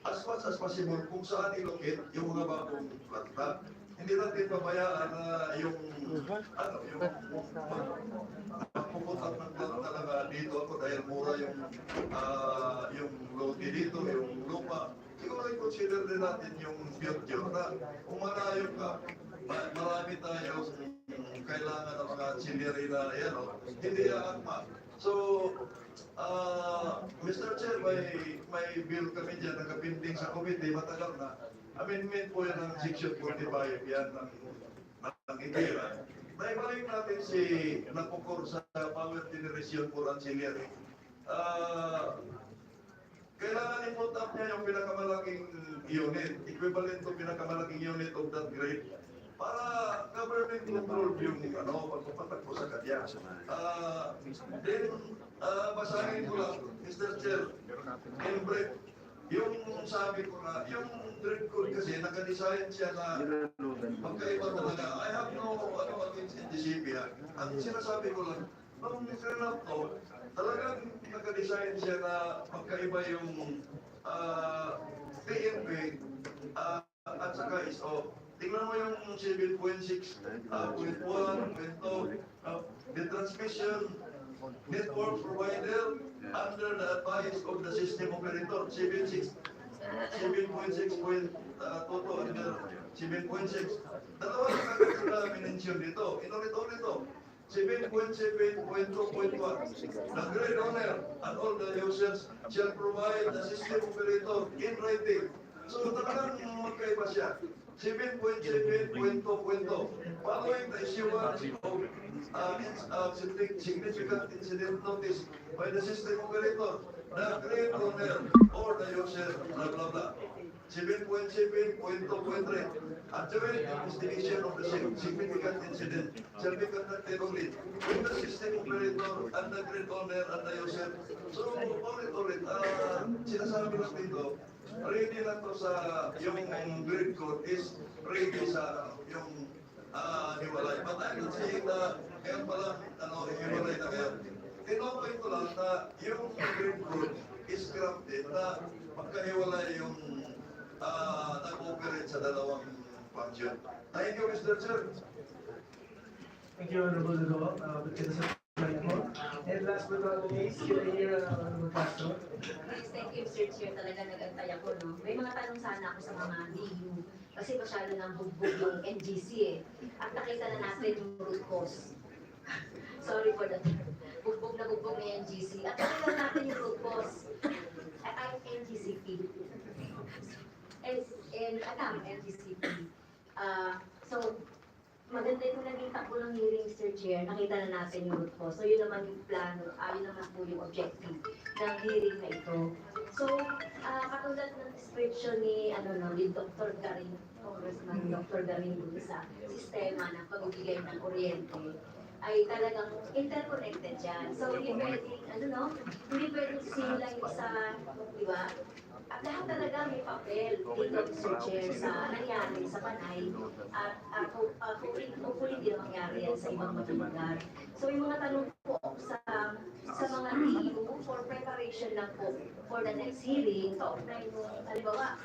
as much as possible kung saan i-locate yung mga bagong planta. Hindi natin pabayaan na yung pupuntak ng planta talaga dito ako dahil mura yung lote dito, yung lupa. Siguro i-consider din natin yung future na kung malayo ka, marami tayo kailangan ng mga auxiliary na hindi aakma. So, Mr. Chair, may bill kami dyan, nakapinting sa committee, matagal na. Amendment po yan ng Section 45, yan ng IKEA. Naibalik natin si Napukor sa Power Generation for Auxiliary. Kailangan i-put up niya yung pinakamalaking unit, equivalent to pinakamalaking unit of that grade, para government control yung pagpapatak po sa kanya. Then, basahin ko lang, Mr. Chair, in brief, yung sabi ko na, yung grid code kasi, nakadesign siya na magkaiba talaga. I have no against NGCP. Ang sinasabi ko lang, nung nag-renap to, talagang nakadesign siya na magkaiba yung PNP at saka ISO. Tingnan mo yung 7.6, 0.1, 0.2, the transmission network provider under the advice of the system operator, 7.6 under 7.6. Dalawa na kagad sila minensyon dito. Ito. 7.7.2.1. The grade owner and all the users shall provide the system operator in writing. So talagang magkaiba siya. 7.7.2.2. Following the issuance of significant incident notice by the system operator, the grade owner or the user, blah blah blah. 7.7.2.3. A joint investigation of the significant incident shall be conducted only with the system operator and the grid owner and the user. So, ulit-ulit, sinasabi lang dito, ready na to sa yung grid code is ready sa yung hiwalay. But I'm not saying na ngayon pala, hiwalay na ngayon. Tinukoy ko lang na yung grid code is crafted na magkahiwalay yung nag-operate sa dalawang function. Thank you, Mr. Chair. Thank you, Honorable Lugo. Kita sa point mo. And last but not least, kita hear Honorable Castro. Yes, thank you, Mr. Chair. Talaga nag-antay ako, no? May mga tanong sana ako sa mga DU. Kasi masyado nang bugbog yung NGC eh. At nakita na natin yung root cause. Sorry for that. Bugbog na bugbog ng NGC. At nakita na natin yung root cause. At ang NGCP. NGCP. So, maganda yung naging takbo ng hearing, Mr. Chair. Nakita na natin yung root cause. So, yun naman yung plano, yun naman po yung objective ng hearing na ito. So, katulad ng description ni Dr. Galit, Congressman Dr. Galit sa sistema ng pagbibigay ng kuryente, ay talagang interconnected yan. So, hindi pwedeng, hindi pwedeng simulan yung isa, di ba? At lahat talaga may papel dito, Mr. Chair, sa nangyari sa Panay at hopefully hindi na mangyari yan sa ibang mga lugar. So yung mga tanong po sa mga DU for preparation lang po for the next hearing, kaugnay nung, halimbawa,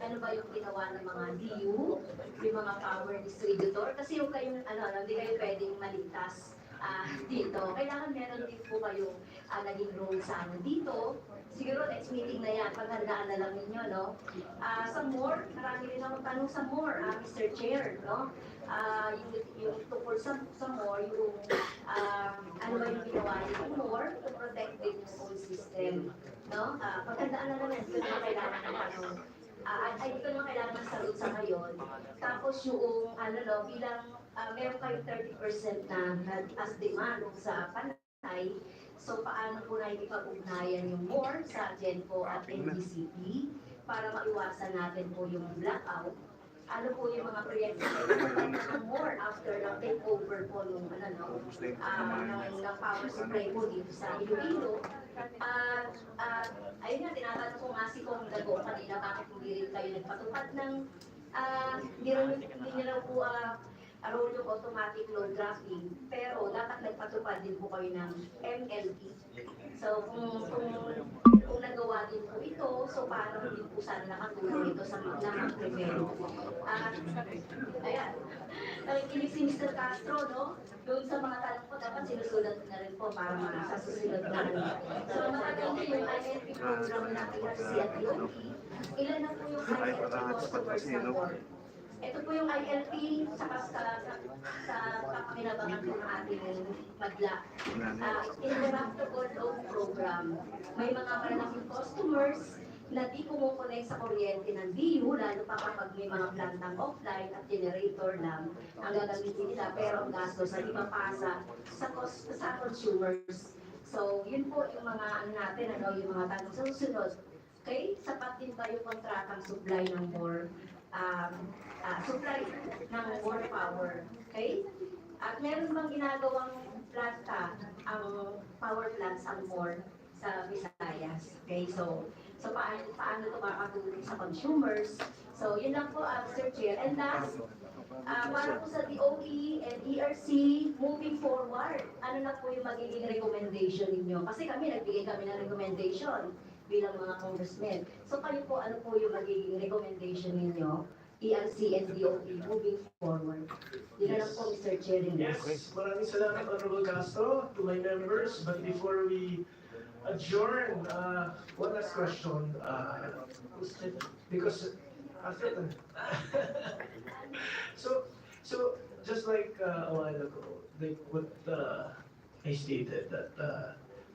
ano ba yung ginawa ng mga DU, yung mga power distributor, kasi yung kayong, hindi kayo pwedeng maligtas dito. Kailangan meron din po kayong naging role sa dito. Siguro next meeting na yan, paghandaan na lang ninyo, no? Sa more, marami rin akong tanong sa more, Mr. Chair, no? Yung tungkol sa more, yung ano ba yung ginawa yung more to protect the whole system, no? Paghandaan na lang yan, hindi ko naman kailangan ng tanong. Hindi ko naman kailangan ng sagot sa ngayon. Tapos yung, bilang meron kayong 30% na as demand sa Panay. So, paano po na ipag-ugnayan yung more sa GENCO at NGCP para maiwasan natin po yung blackout? Ano po yung mga proyekto ng more after ng takeover po ng power supply po dito sa Iloilo? Ayun nga, tinatanong ko nga si Cong.Dan kanina, bakit hindi rin kayo nagpatupad ng hindi nila po role yung automatic load drafting, pero dapat nagpatupad din po kayo ng MLP. So, kung nagawa din po ito, so paano hindi po sana nakatulong ito sa mga prevent. Ayan, nakikinig si Mr. Castro, no? Doon sa mga tanong po, dapat sinusulat na rin po para sa susunod na rin. So, makaganda yung ILP program ng IRC at DOE. Ilan na po yung ILP customers na board? Ito po yung ILP sa kapakinabangan ng ating madla. Interruptible load program. May mga malaking customers na di kumukonect sa kuryente ng DU, lalo pa kapag may mga plantang offline at generator lang ang gagamitin nila, pero ang gastos ay ipapasa sa consumers. So, yun po yung mga yung mga tanong sa susunod. Okay, sapat din ba yung kontratang supply ng more supply ng more power? Okay? At meron bang ginagawang planta ang power plants ang more sa Visayas? Okay, so paano ito makakatulong sa consumers? So, yun lang po, Mr. Chair. And last, para po sa DOE and ERC, moving forward, ano na po yung magiging recommendation ninyo? Kasi nagbigay kami ng recommendation bilang mga congressmen. So, kayo po, ano po yung magiging recommendation ninyo? ERC and DOE moving forward. Yun na lang po, Mr. Chair. Yes, maraming salamat, Honorable Castro, to my members. But before we adjourn, one last question. Because after so just like a while ago, like what I stated that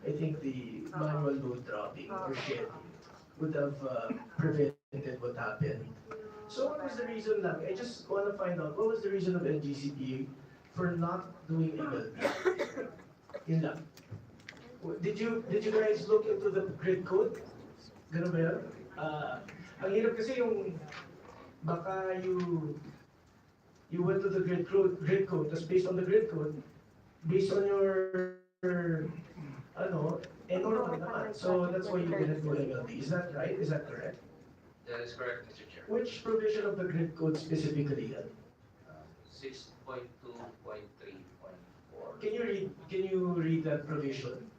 I think the manual load dropping or shedding would have prevented what happened. So what was the reason lang? I just want to find out what was the reason of NGCP for not doing MLB? Yun lang. Did you guys look into the grid code? Ganun ba yan? Ang hirap kasi yung baka you went to the grid code, that's based on the grid code, based on your normal naman. So that's why you didn't do MLB. Is that right? Is that correct? That is correct, Mr. Chair. Which provision of the grid code specifically yan? 6.2.3.4. Can you read that provision?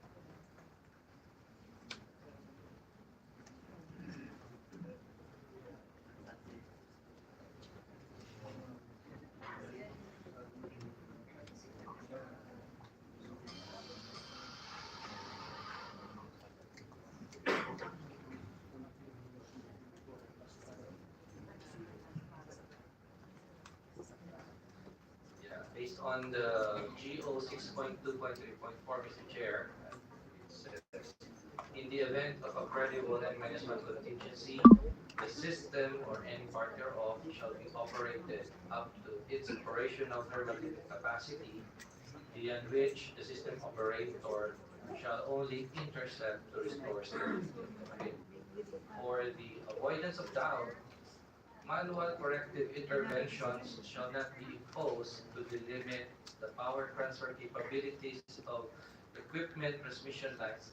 Based on the GO 6.2.3.4, Mr. Chair, it says, in the event of a credible N-1 contingency, the system or any part thereof shall be operated up to its operational normative capacity, beyond which the system operator shall only intercept to restore stability. For the avoidance of doubt, manual corrective interventions shall not be imposed to delimit the power transfer capabilities of equipment transmission lines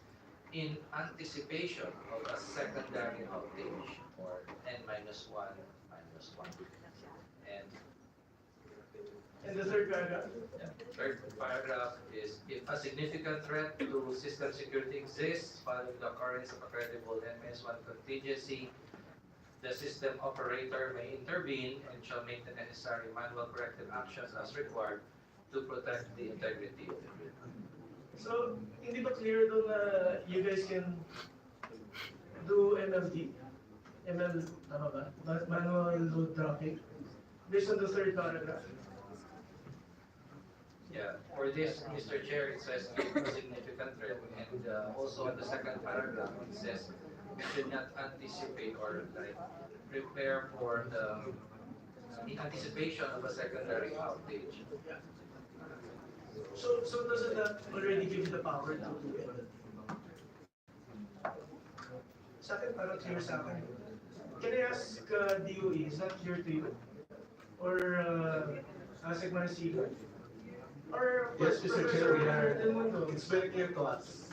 in anticipation of a secondary outage or N-1 -1. And the third paragraph? Third paragraph is, if a significant threat to system security exists following the occurrence of a credible N-1 contingency, the system operator may intervene and shall make the necessary manual corrective actions as required to protect the integrity of the grid. So, hindi ba clear doon na you guys can do MLD? Tama ba? Manual load dropping? Based on the third paragraph? Yeah, for this, Mr. Chair, it says a significant threat, and also in the second paragraph, it says should not anticipate or like prepare for the in anticipation of a secondary outage. So doesn't that already give you the power to do MLD? Sa akin, parang clear sa akin. Can I ask DOE, is that clear to you? Or ASEC Manasigo? Or Yes, Mr. Chair, it's very clear to us.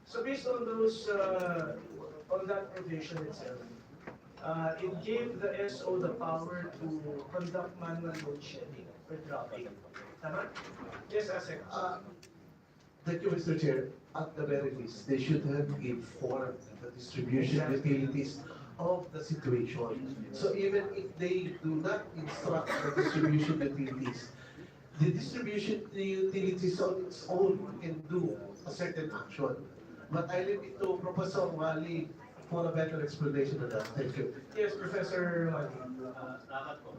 So based on those, on that provision itself, it gave the SO the power to conduct manual load shedding or dropping. Tama? Yes, ASEC. Thank you, Mr. Chair. At the very least, they should have informed the distribution utilities of the situation. So even if they do not instruct the distribution utilities, the distribution utilities on its own can do a certain action. But I leave it to Professor Wali for a better explanation of that. Thank you. Yes, Professor Wali. Salamat po.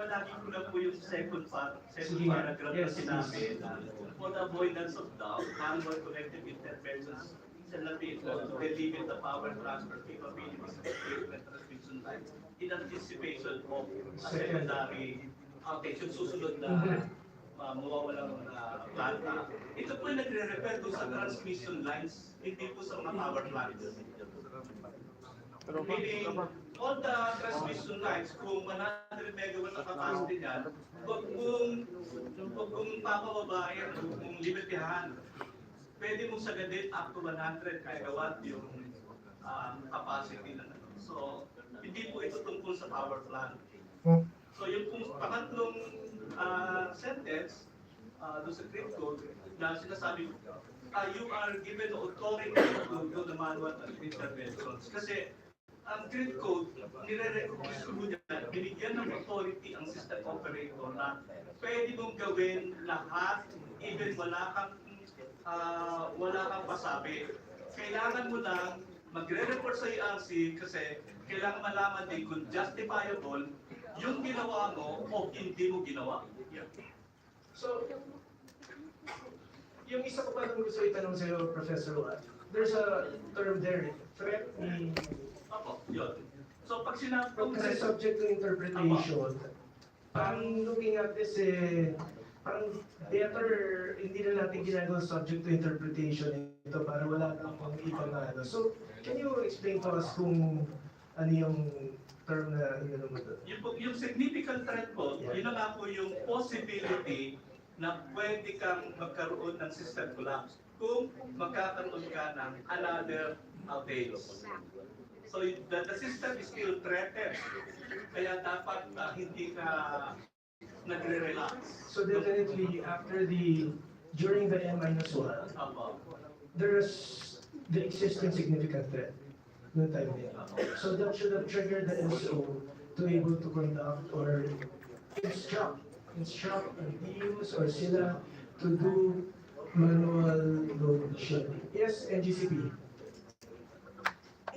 Lagi ko na po yung second paragraph na sinabi na for the avoidance of doubt, manual corrective interventions shall not be involved to delimit the power transfer capabilities of equipment transmission lines in anticipation of a secondary outage, yung susunod na mawawalang planta. Ito po yung nagre-refer doon sa transmission lines, hindi po sa mga power plants. Meaning, all the transmission lines, kung 100 megawatt ang capacity niyan, huwag mong papababayan, huwag mong limitahan. Pwede mong sagadin up to 100 megawatt yung capacity na. So, hindi po ito tungkol sa power plant. So, yung pangatlong sentence doon sa grid code na sinasabi, you are given authority to do the manual interventions. Kasi, ang grid code, nire-recognize mo dyan, binigyan ng authority ang system operator na pwede mong gawin lahat, even wala kang pasabi. Kailangan mo lang magre-report sa ERC kasi kailangan malaman din kung justifiable yung ginawa mo o hindi mo ginawa. So, yung isa ko pa lang gusto itanong sa'yo, Professor Watt, there's a term there, threat ni... Opo, yun. So pag sinabi ko Kasi subject to interpretation, parang looking at this parang better hindi na natin ginagawa subject to interpretation ito para wala kang ibang ano. So, can you explain to us kung ano yung term na yun mo doon? yung significant threat po, yun na nga po yung possibility na pwede kang magkaroon ng system collapse kung magkakaroon ka ng another outage. So the system is still threatened. Kaya dapat hindi ka nagre-relax. So definitely during the N-1, there's the existing significant threat. Noong time niya. So that should have triggered the SO to able to conduct or instruct ang teams or sila to do manual load shedding. Yes, NGCP.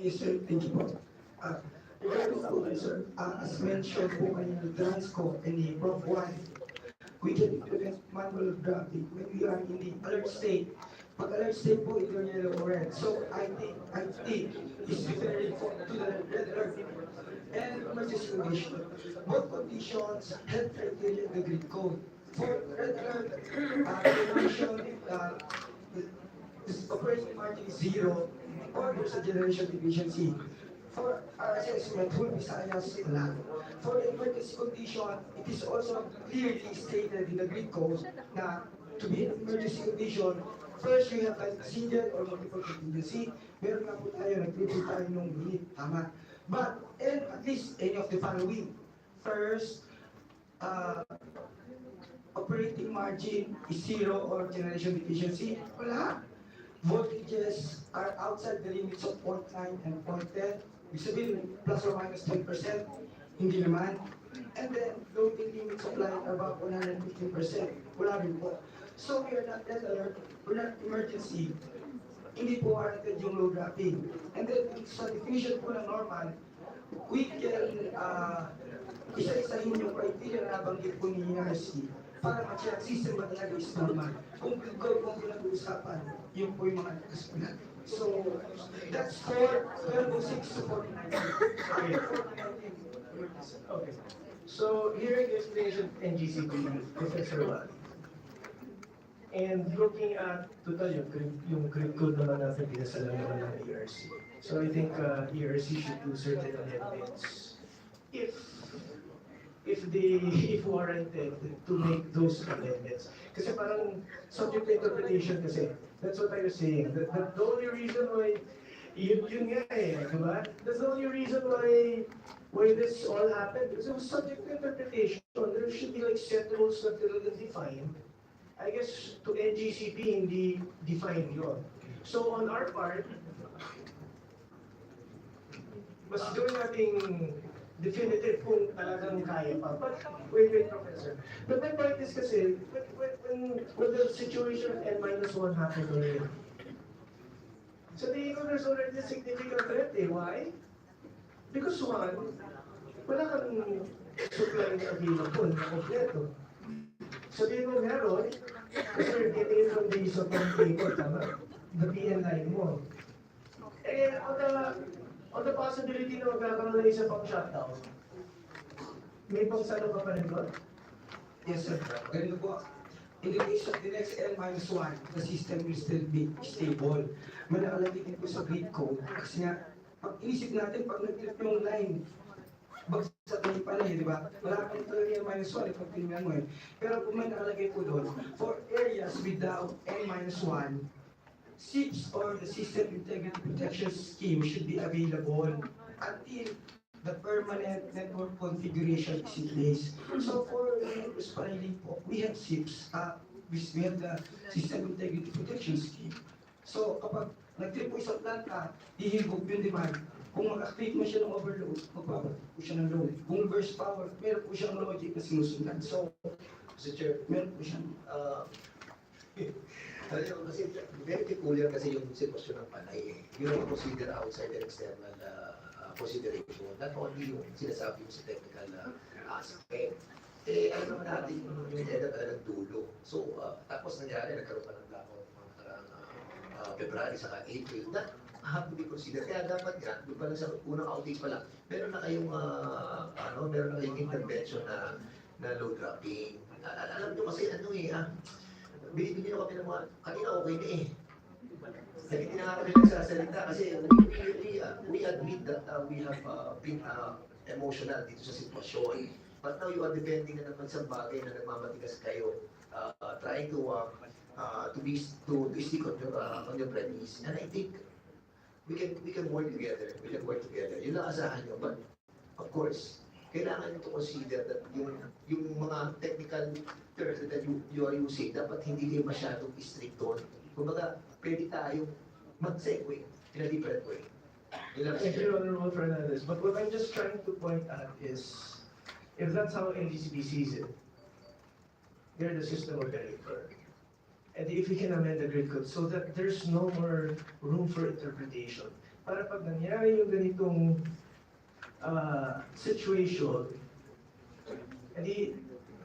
Yes, sir. Thank you po. Regarding po, sir, as mentioned po kanina, Transco and the Prof 1, we can implement manual drafting when we are in the alert state. Pag alert state po, ito yellow or red. So I think is referring to the red alert and emergency condition. Both conditions have criteria in the grid code. For red alert, the condition is operating margin is 0 or there's a generation deficiency. For our assessment, full Visayas lang. For the emergency condition, it is also clearly stated in the grid code na to be an emergency condition, first you have a single or multiple contingency. Meron nga po tayo, nag-prepare tayo nung minute, tama. But, and at least any of the following. First, operating margin is 0 or generation deficiency. Wala. Voltages are outside the limits of 0.9 and 0.10. Ibig sabihin, plus or minus 10%. Hindi naman. And then, loading limits of line are about 115%. Wala rin po. So, we are not red alert, we're not emergency. Hindi po warranted yung load wrapping. And then, sa definition po ng normal, we can isa-isahin yung criteria na nabanggit po ni RC para ma-check system ba talaga is normal. Kung pinag-uusapan, yun po yung mga nakasunod. So, that's for 1206 to 49. Okay. So, hearing the explanation of NGCP, Professor Watt, and looking at total yung grid code naman natin pinasala naman ng ERC. So I think ERC should do certain amendments if warranted to make those amendments. Kasi parang subject to interpretation kasi. That's what I was saying. The only reason why yun nga di ba? That's the only reason why this all happened because it was subject to interpretation. There should be like set rules that are defined. I guess to NGCP hindi define yun. So on our part, mas gawin nating definitive kung talagang kaya pa. But wait, Professor. But my point is kasi, when the situation of N-1 happened already, so there's already a significant threat Why? Because one, wala kang supply na available na kompleto. Sabihin mo meron, kasi you're getting it from the supply paper, tama? The PN line mo. On the possibility na magkakaroon na isa pang shutdown, may pangsalo ka pa rin doon? Yes, sir. Ganito po. In the case of the next N-1, the system will still be stable. Manakalagay din po sa grid code. Kasi nga, pag inisip natin, pag nag-trip yung line, bagsak na yung Panay, di ba? Wala kang talaga yung -1 if pag-tingnan mo Pero kung may nakalagay po doon, for areas without N-1, SIPs or the System Integrity Protection Scheme should be available until the permanent network configuration is in place. So for the Panay po, we have SIPs, we have the System Integrity Protection Scheme. So kapag nag-trip po isang planta, hihigop yung demand. Kung mag-activate mo siya ng overload, magpapalit po siya ng load. Kung burst power, meron po siyang logic na sinusundan. So, Mr. Chair, meron po siyang kasi very peculiar kasi yung sitwasyon ng Panay. You know, consider outside and external consideration, not only yung sinasabi mo sa technical aspect. Eh, alam naman natin yung EDA talagang dulo. So, tapos nangyari, nagkaroon pa ng blackout mga nakarang February saka April. That have to be considered. Kaya dapat nga, doon pa lang sa unang outage pa lang, meron na kayong intervention na load dropping. Alam nyo kasi binibigyan nyo kami ng mga, kanina okay na eh. Hindi na nga kami nagsasalita kasi we admit that we have been emotional dito sa sitwasyon. But now you are defending na naman sa bagay na nagmamatigas kayo, trying to stick on your premise. And I think we can work together. Yun lang asahan nyo. But of course, kailangan nyo to consider that yung mga technical terms that you are using, dapat hindi kayo masyadong strict doon. Kumbaga, pwede tayong mag-segue in a different way. Thank you, Honorable Fernandez. But what I'm just trying to point out is, if that's how NGCP sees it, they're the system operator. And if we can amend the grid code so that there's no more room for interpretation. Para pag nangyari yung ganitong situation, they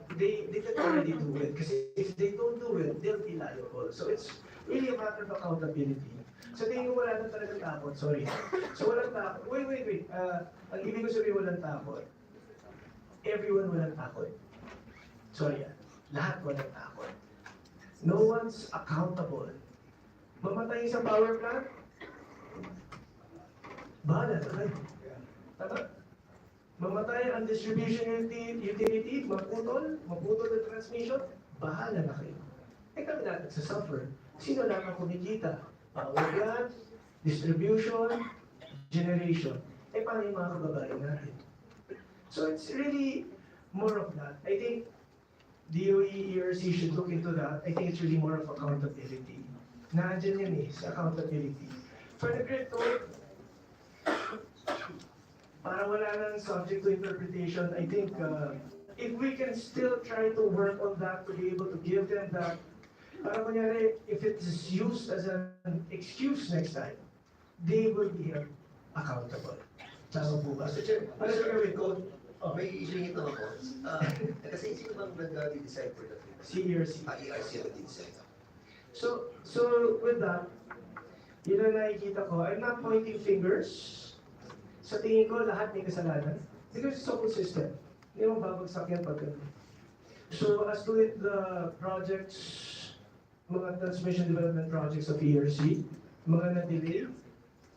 can already do it. Kasi if they don't do it, they'll be liable. So it's really a matter of accountability. So tingin ko wala na talagang takot, sorry. So walang takot. Wait. Ang ibig ko sabihin walang takot. Everyone walang takot. Sorry, lahat walang takot. No one's accountable. Mamatay sa power plant? Bahala na kayo. Tama? Mamatay ang distribution utility, maputol ang transmission, bahala na kayo. Eh kami natin sa suffer. Sino lang ang kumikita? Power plant, distribution, generation. Eh paano yung mga kababayan natin? So it's really more of that. I think DOE, ERC should look into that. I think it's really more of accountability. Nandiyan yan sa accountability. For the grid code, para wala nang subject to interpretation, I think if we can still try to work on that to be able to give them that, para kunyari, if it is used as an excuse next time, they will be accountable. Tama po ba? Mr. Chair, may issue ito ako. Kasi sino bang nag-decide for that? ERC. ERC ang nag-decide. So with that, yun ang nakikita ko. I'm not pointing fingers. Sa tingin ko, lahat may kasalanan. Because it's so consistent. Hindi mo babagsak yan pag ganun. So as to it, the projects, mga transmission development projects of ERC, mga na-delay.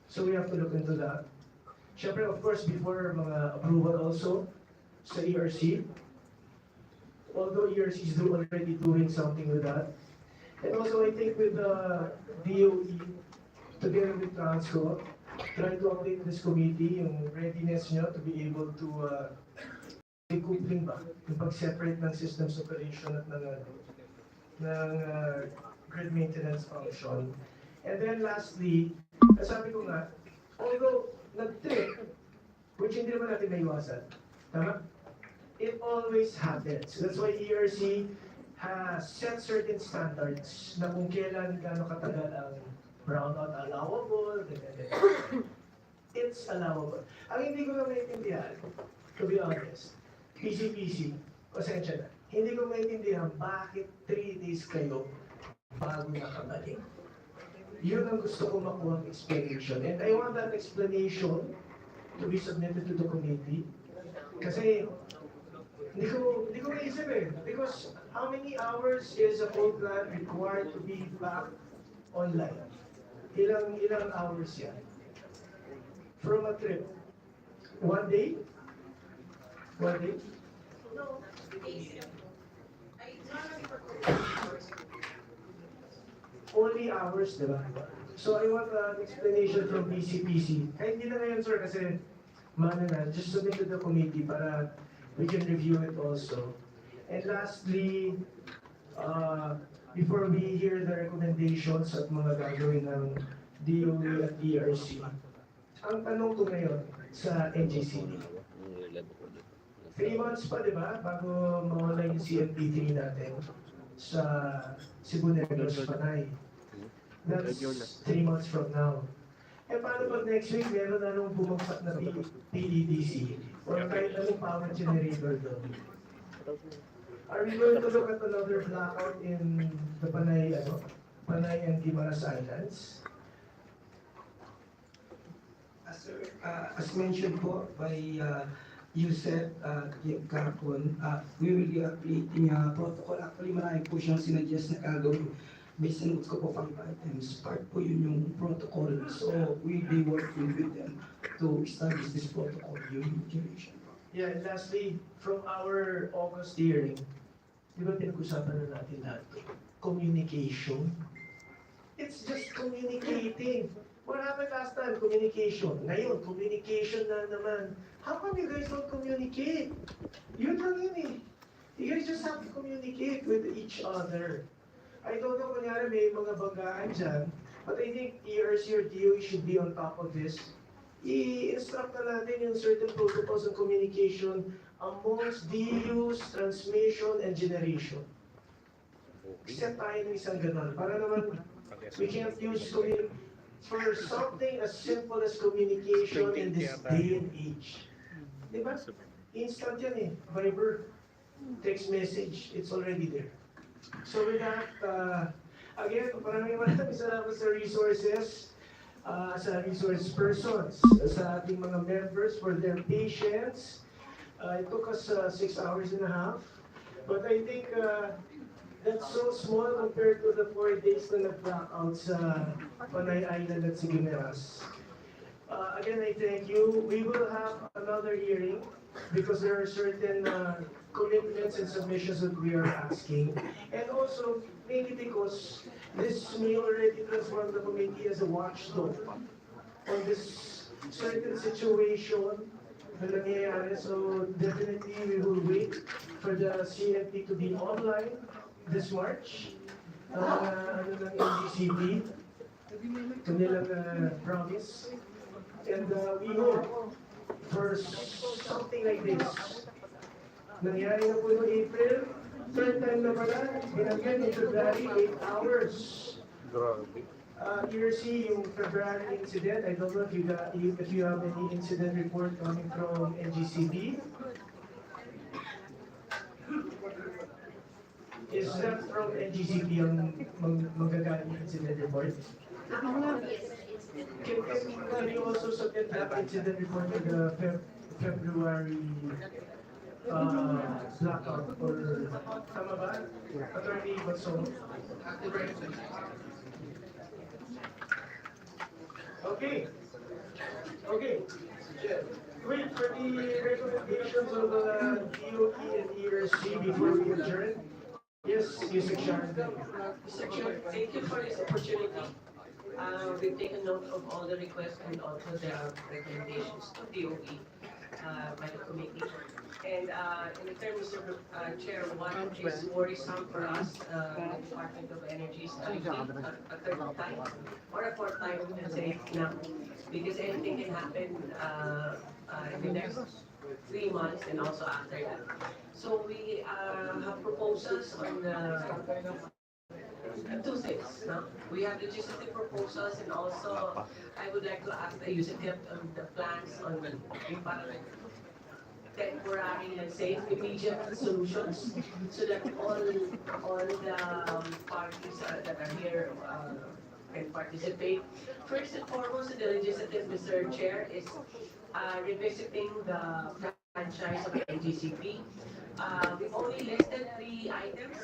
So we have to look into that. Siyempre, of course, before mga approval also sa ERC, although ERC is already doing something with that. And also, I think with the DOE, together with Transco, try to update this committee yung readiness nyo to be able to decoupling ba, yung pag-separate ng systems operation at ng grid maintenance function. And then lastly, sabi ko nga, although nag-trip, which hindi naman natin maiwasan. Tama? It always happens. That's why ERC has set certain standards na kung kailan gaano katagal ang brownout allowable, it's allowable. Ang hindi ko na maintindihan, to be honest, PCPC, pasensya na, hindi ko maintindihan bakit 3 days kayo bago nakabalik. Yun ang gusto ko makuha ng explanation. And I want that explanation to be submitted to the committee. Kasi, hindi ko naisip because how many hours is a coal plant required to be back online? Ilang hours yan? From a trip? 1 day? 1 day? No, days. Only hours, di ba? So I want an explanation from PCPC. Kahit hindi na ngayon, sir, kasi just submit to the committee para we can review it also. And lastly, before we hear the recommendations at mga gagawin ng DOE at ERC, ang tanong ko ngayon sa NGCP, 3 months pa, di ba, bago mawala yung CMP3 natin sa Cebu Negros, Panay. That's 3 months from now. Eh paano pag next week meron na nung bumagsak na PEDC or kahit anong power generator doon? Are we going to look at another blackout in the Panay and Guimaras Islands? As mentioned po by Yusef Garcon, we will be updating protocol. Actually, marami po siyang sinuggest na gagawin based on scope of 5 items. Part po yun yung protocol. So, we'll be working with them to establish this protocol during duration. Yeah, and lastly, from our August hearing, di ba pinag-usapan na natin lahat? Communication. It's just communicating. What happened last time? Communication. Ngayon, communication na naman. How come you guys don't communicate? Yun lang yun eh. You guys just have to communicate with each other. I don't know kung may mga bagaan dyan, but I think ERC or DOE should be on top of this. I-instruct na natin yung certain protocols of communication amongst DUs, transmission, and generation. Set tayo ng isang ganon. Para naman, we can't use for something as simple as communication in this day and age. Diba? Instant yan eh. Viber, text message, it's already there. So with that, again, maraming salamat sa resources, sa resource persons, sa ating mga members for their patience. It took us 6 hours and a half, but I think that's so small compared to the 4 days na nag-blackout sa Panay Island at Guimaras. Again, I thank you. We will have another hearing because there are certain commitments and submissions that we are asking. And also, maybe because this may already transform the committee as a watchdog on this certain situation na nangyayari. So definitely we will wait for the CNP to be online this March. Ng NGCP, kanilang promise. And we hope for something like this. Nangyari na po noong April, third time na pala, binagyan in February, 8 hours. ERC, yung February incident, I don't know if you have any incident report coming from NGCP. Is that from NGCP ang magagaling incident report? Can you also submit that incident report to the February blackout or tama ba? Attorney Batson? Okay. Wait for the recommendations of DOE and ERC before we adjourn. Yes, Mr. Sharon. Mr. Chair, thank you for this opportunity. We've taken note of all the requests and also the recommendations to DOE by the committee. And in the terms of Chair, what is worrisome for us, the Department of Energy is a third time or a fourth time, let's say now, because anything can happen in the next 3 months and also after that. So we have proposals on two things. No? We have legislative proposals and also I would like to ask the USITF on the plans on yung parang temporary, let's say, immediate solutions so that all the parties that are here can participate. First and foremost, the legislative, Mr. Chair, is revisiting the franchise of the NGCP. We've only listed 3 items,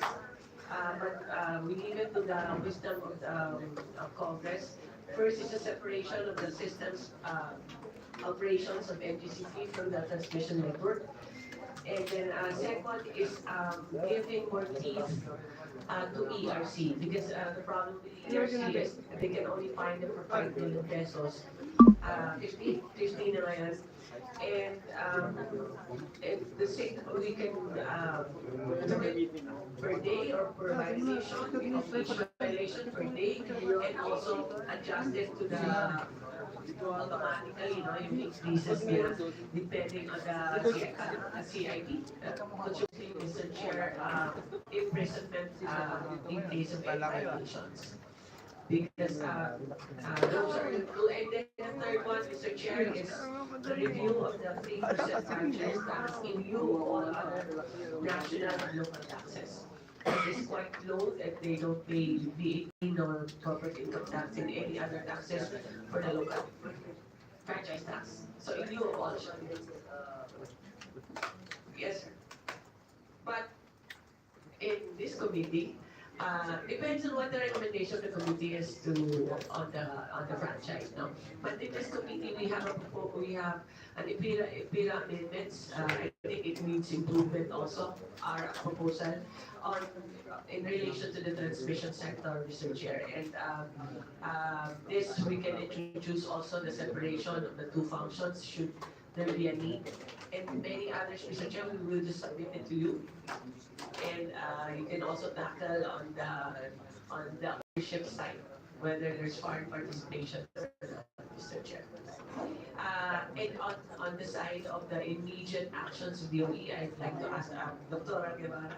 but we leave it to the wisdom of Congress. First is the separation of the systems operations of NGCP from the transmission network. And then second is giving more teeth to ERC because the problem with ERC is they can only find them for 5 million pesos. 15 na ngayon. And the same we can per day or per violation of each violation per day and also adjust it to the automatically, yung increases niya depending on the CID. Contributing, Mr. Chair, imprisonment in case of violations. Because those are the two. And then the third one, Mr. Chair, is the review of the 3% franchise tax in lieu of all other national and local taxes. It is quite low that they don't pay VAT nor corporate income tax in any other taxes for the local franchise tax. So in lieu of all, yes, sir. But in this committee, depends on what the recommendation of the committee is to on the franchise, no. But in this committee, we have an IPIRA amendments. I think it needs improvement also. Our proposal on in relation to the transmission sector, Mr. Chair, and this we can introduce also the separation of the two functions should there be a need, and many others, Mr. Chair, we will just submit it to you. And you can also tackle on the ownership side, whether there's foreign participation or not, Mr. Chair. And on the side of the immediate actions of DOE, I'd like to ask Dr. Guevara.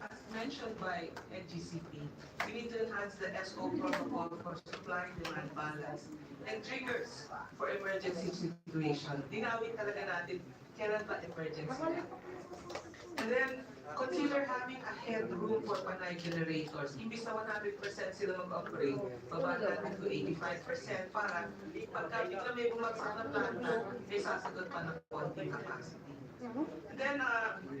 As mentioned by NGCP, we need to enhance the SO protocol for supply-demand balance and triggers for emergency situation. Dinawin talaga natin kailan ba emergency. And then, consider having a headroom for Panay generators. Imbis na 100% sila mag-operate, baba natin to 85% para pagka bigla may bumagsak na planta, may sasagot pa ng konting capacity. And then,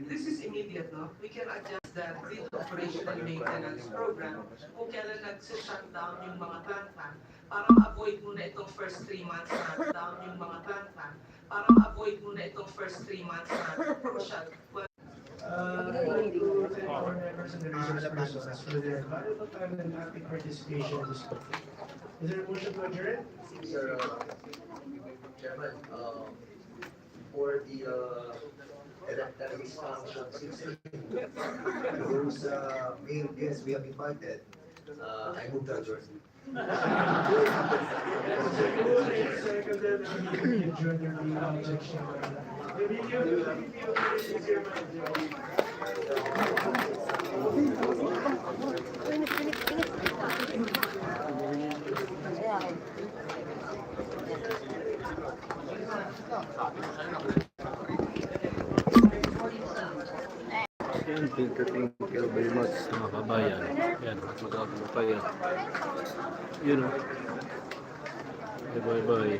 this is immediate, no? We can adjust the grid operational maintenance program kung kailan nag-shut down yung mga planta para ma-avoid muna itong first 3 months na down yung mga planta para ma-avoid muna itong first 3 months na crucial. I want to thank our members and the resource persons for their valuable time and active participation in this meeting. Is there a motion to adjourn? Sir, Chairman, for the electronic function system, those main guests we have invited, I move to adjourn. Seconded, adjourn your meeting objection. The video is here, Yan, thank you very much mga kabayan. Yan, magagawa pa yan. Yun o. Bye bye.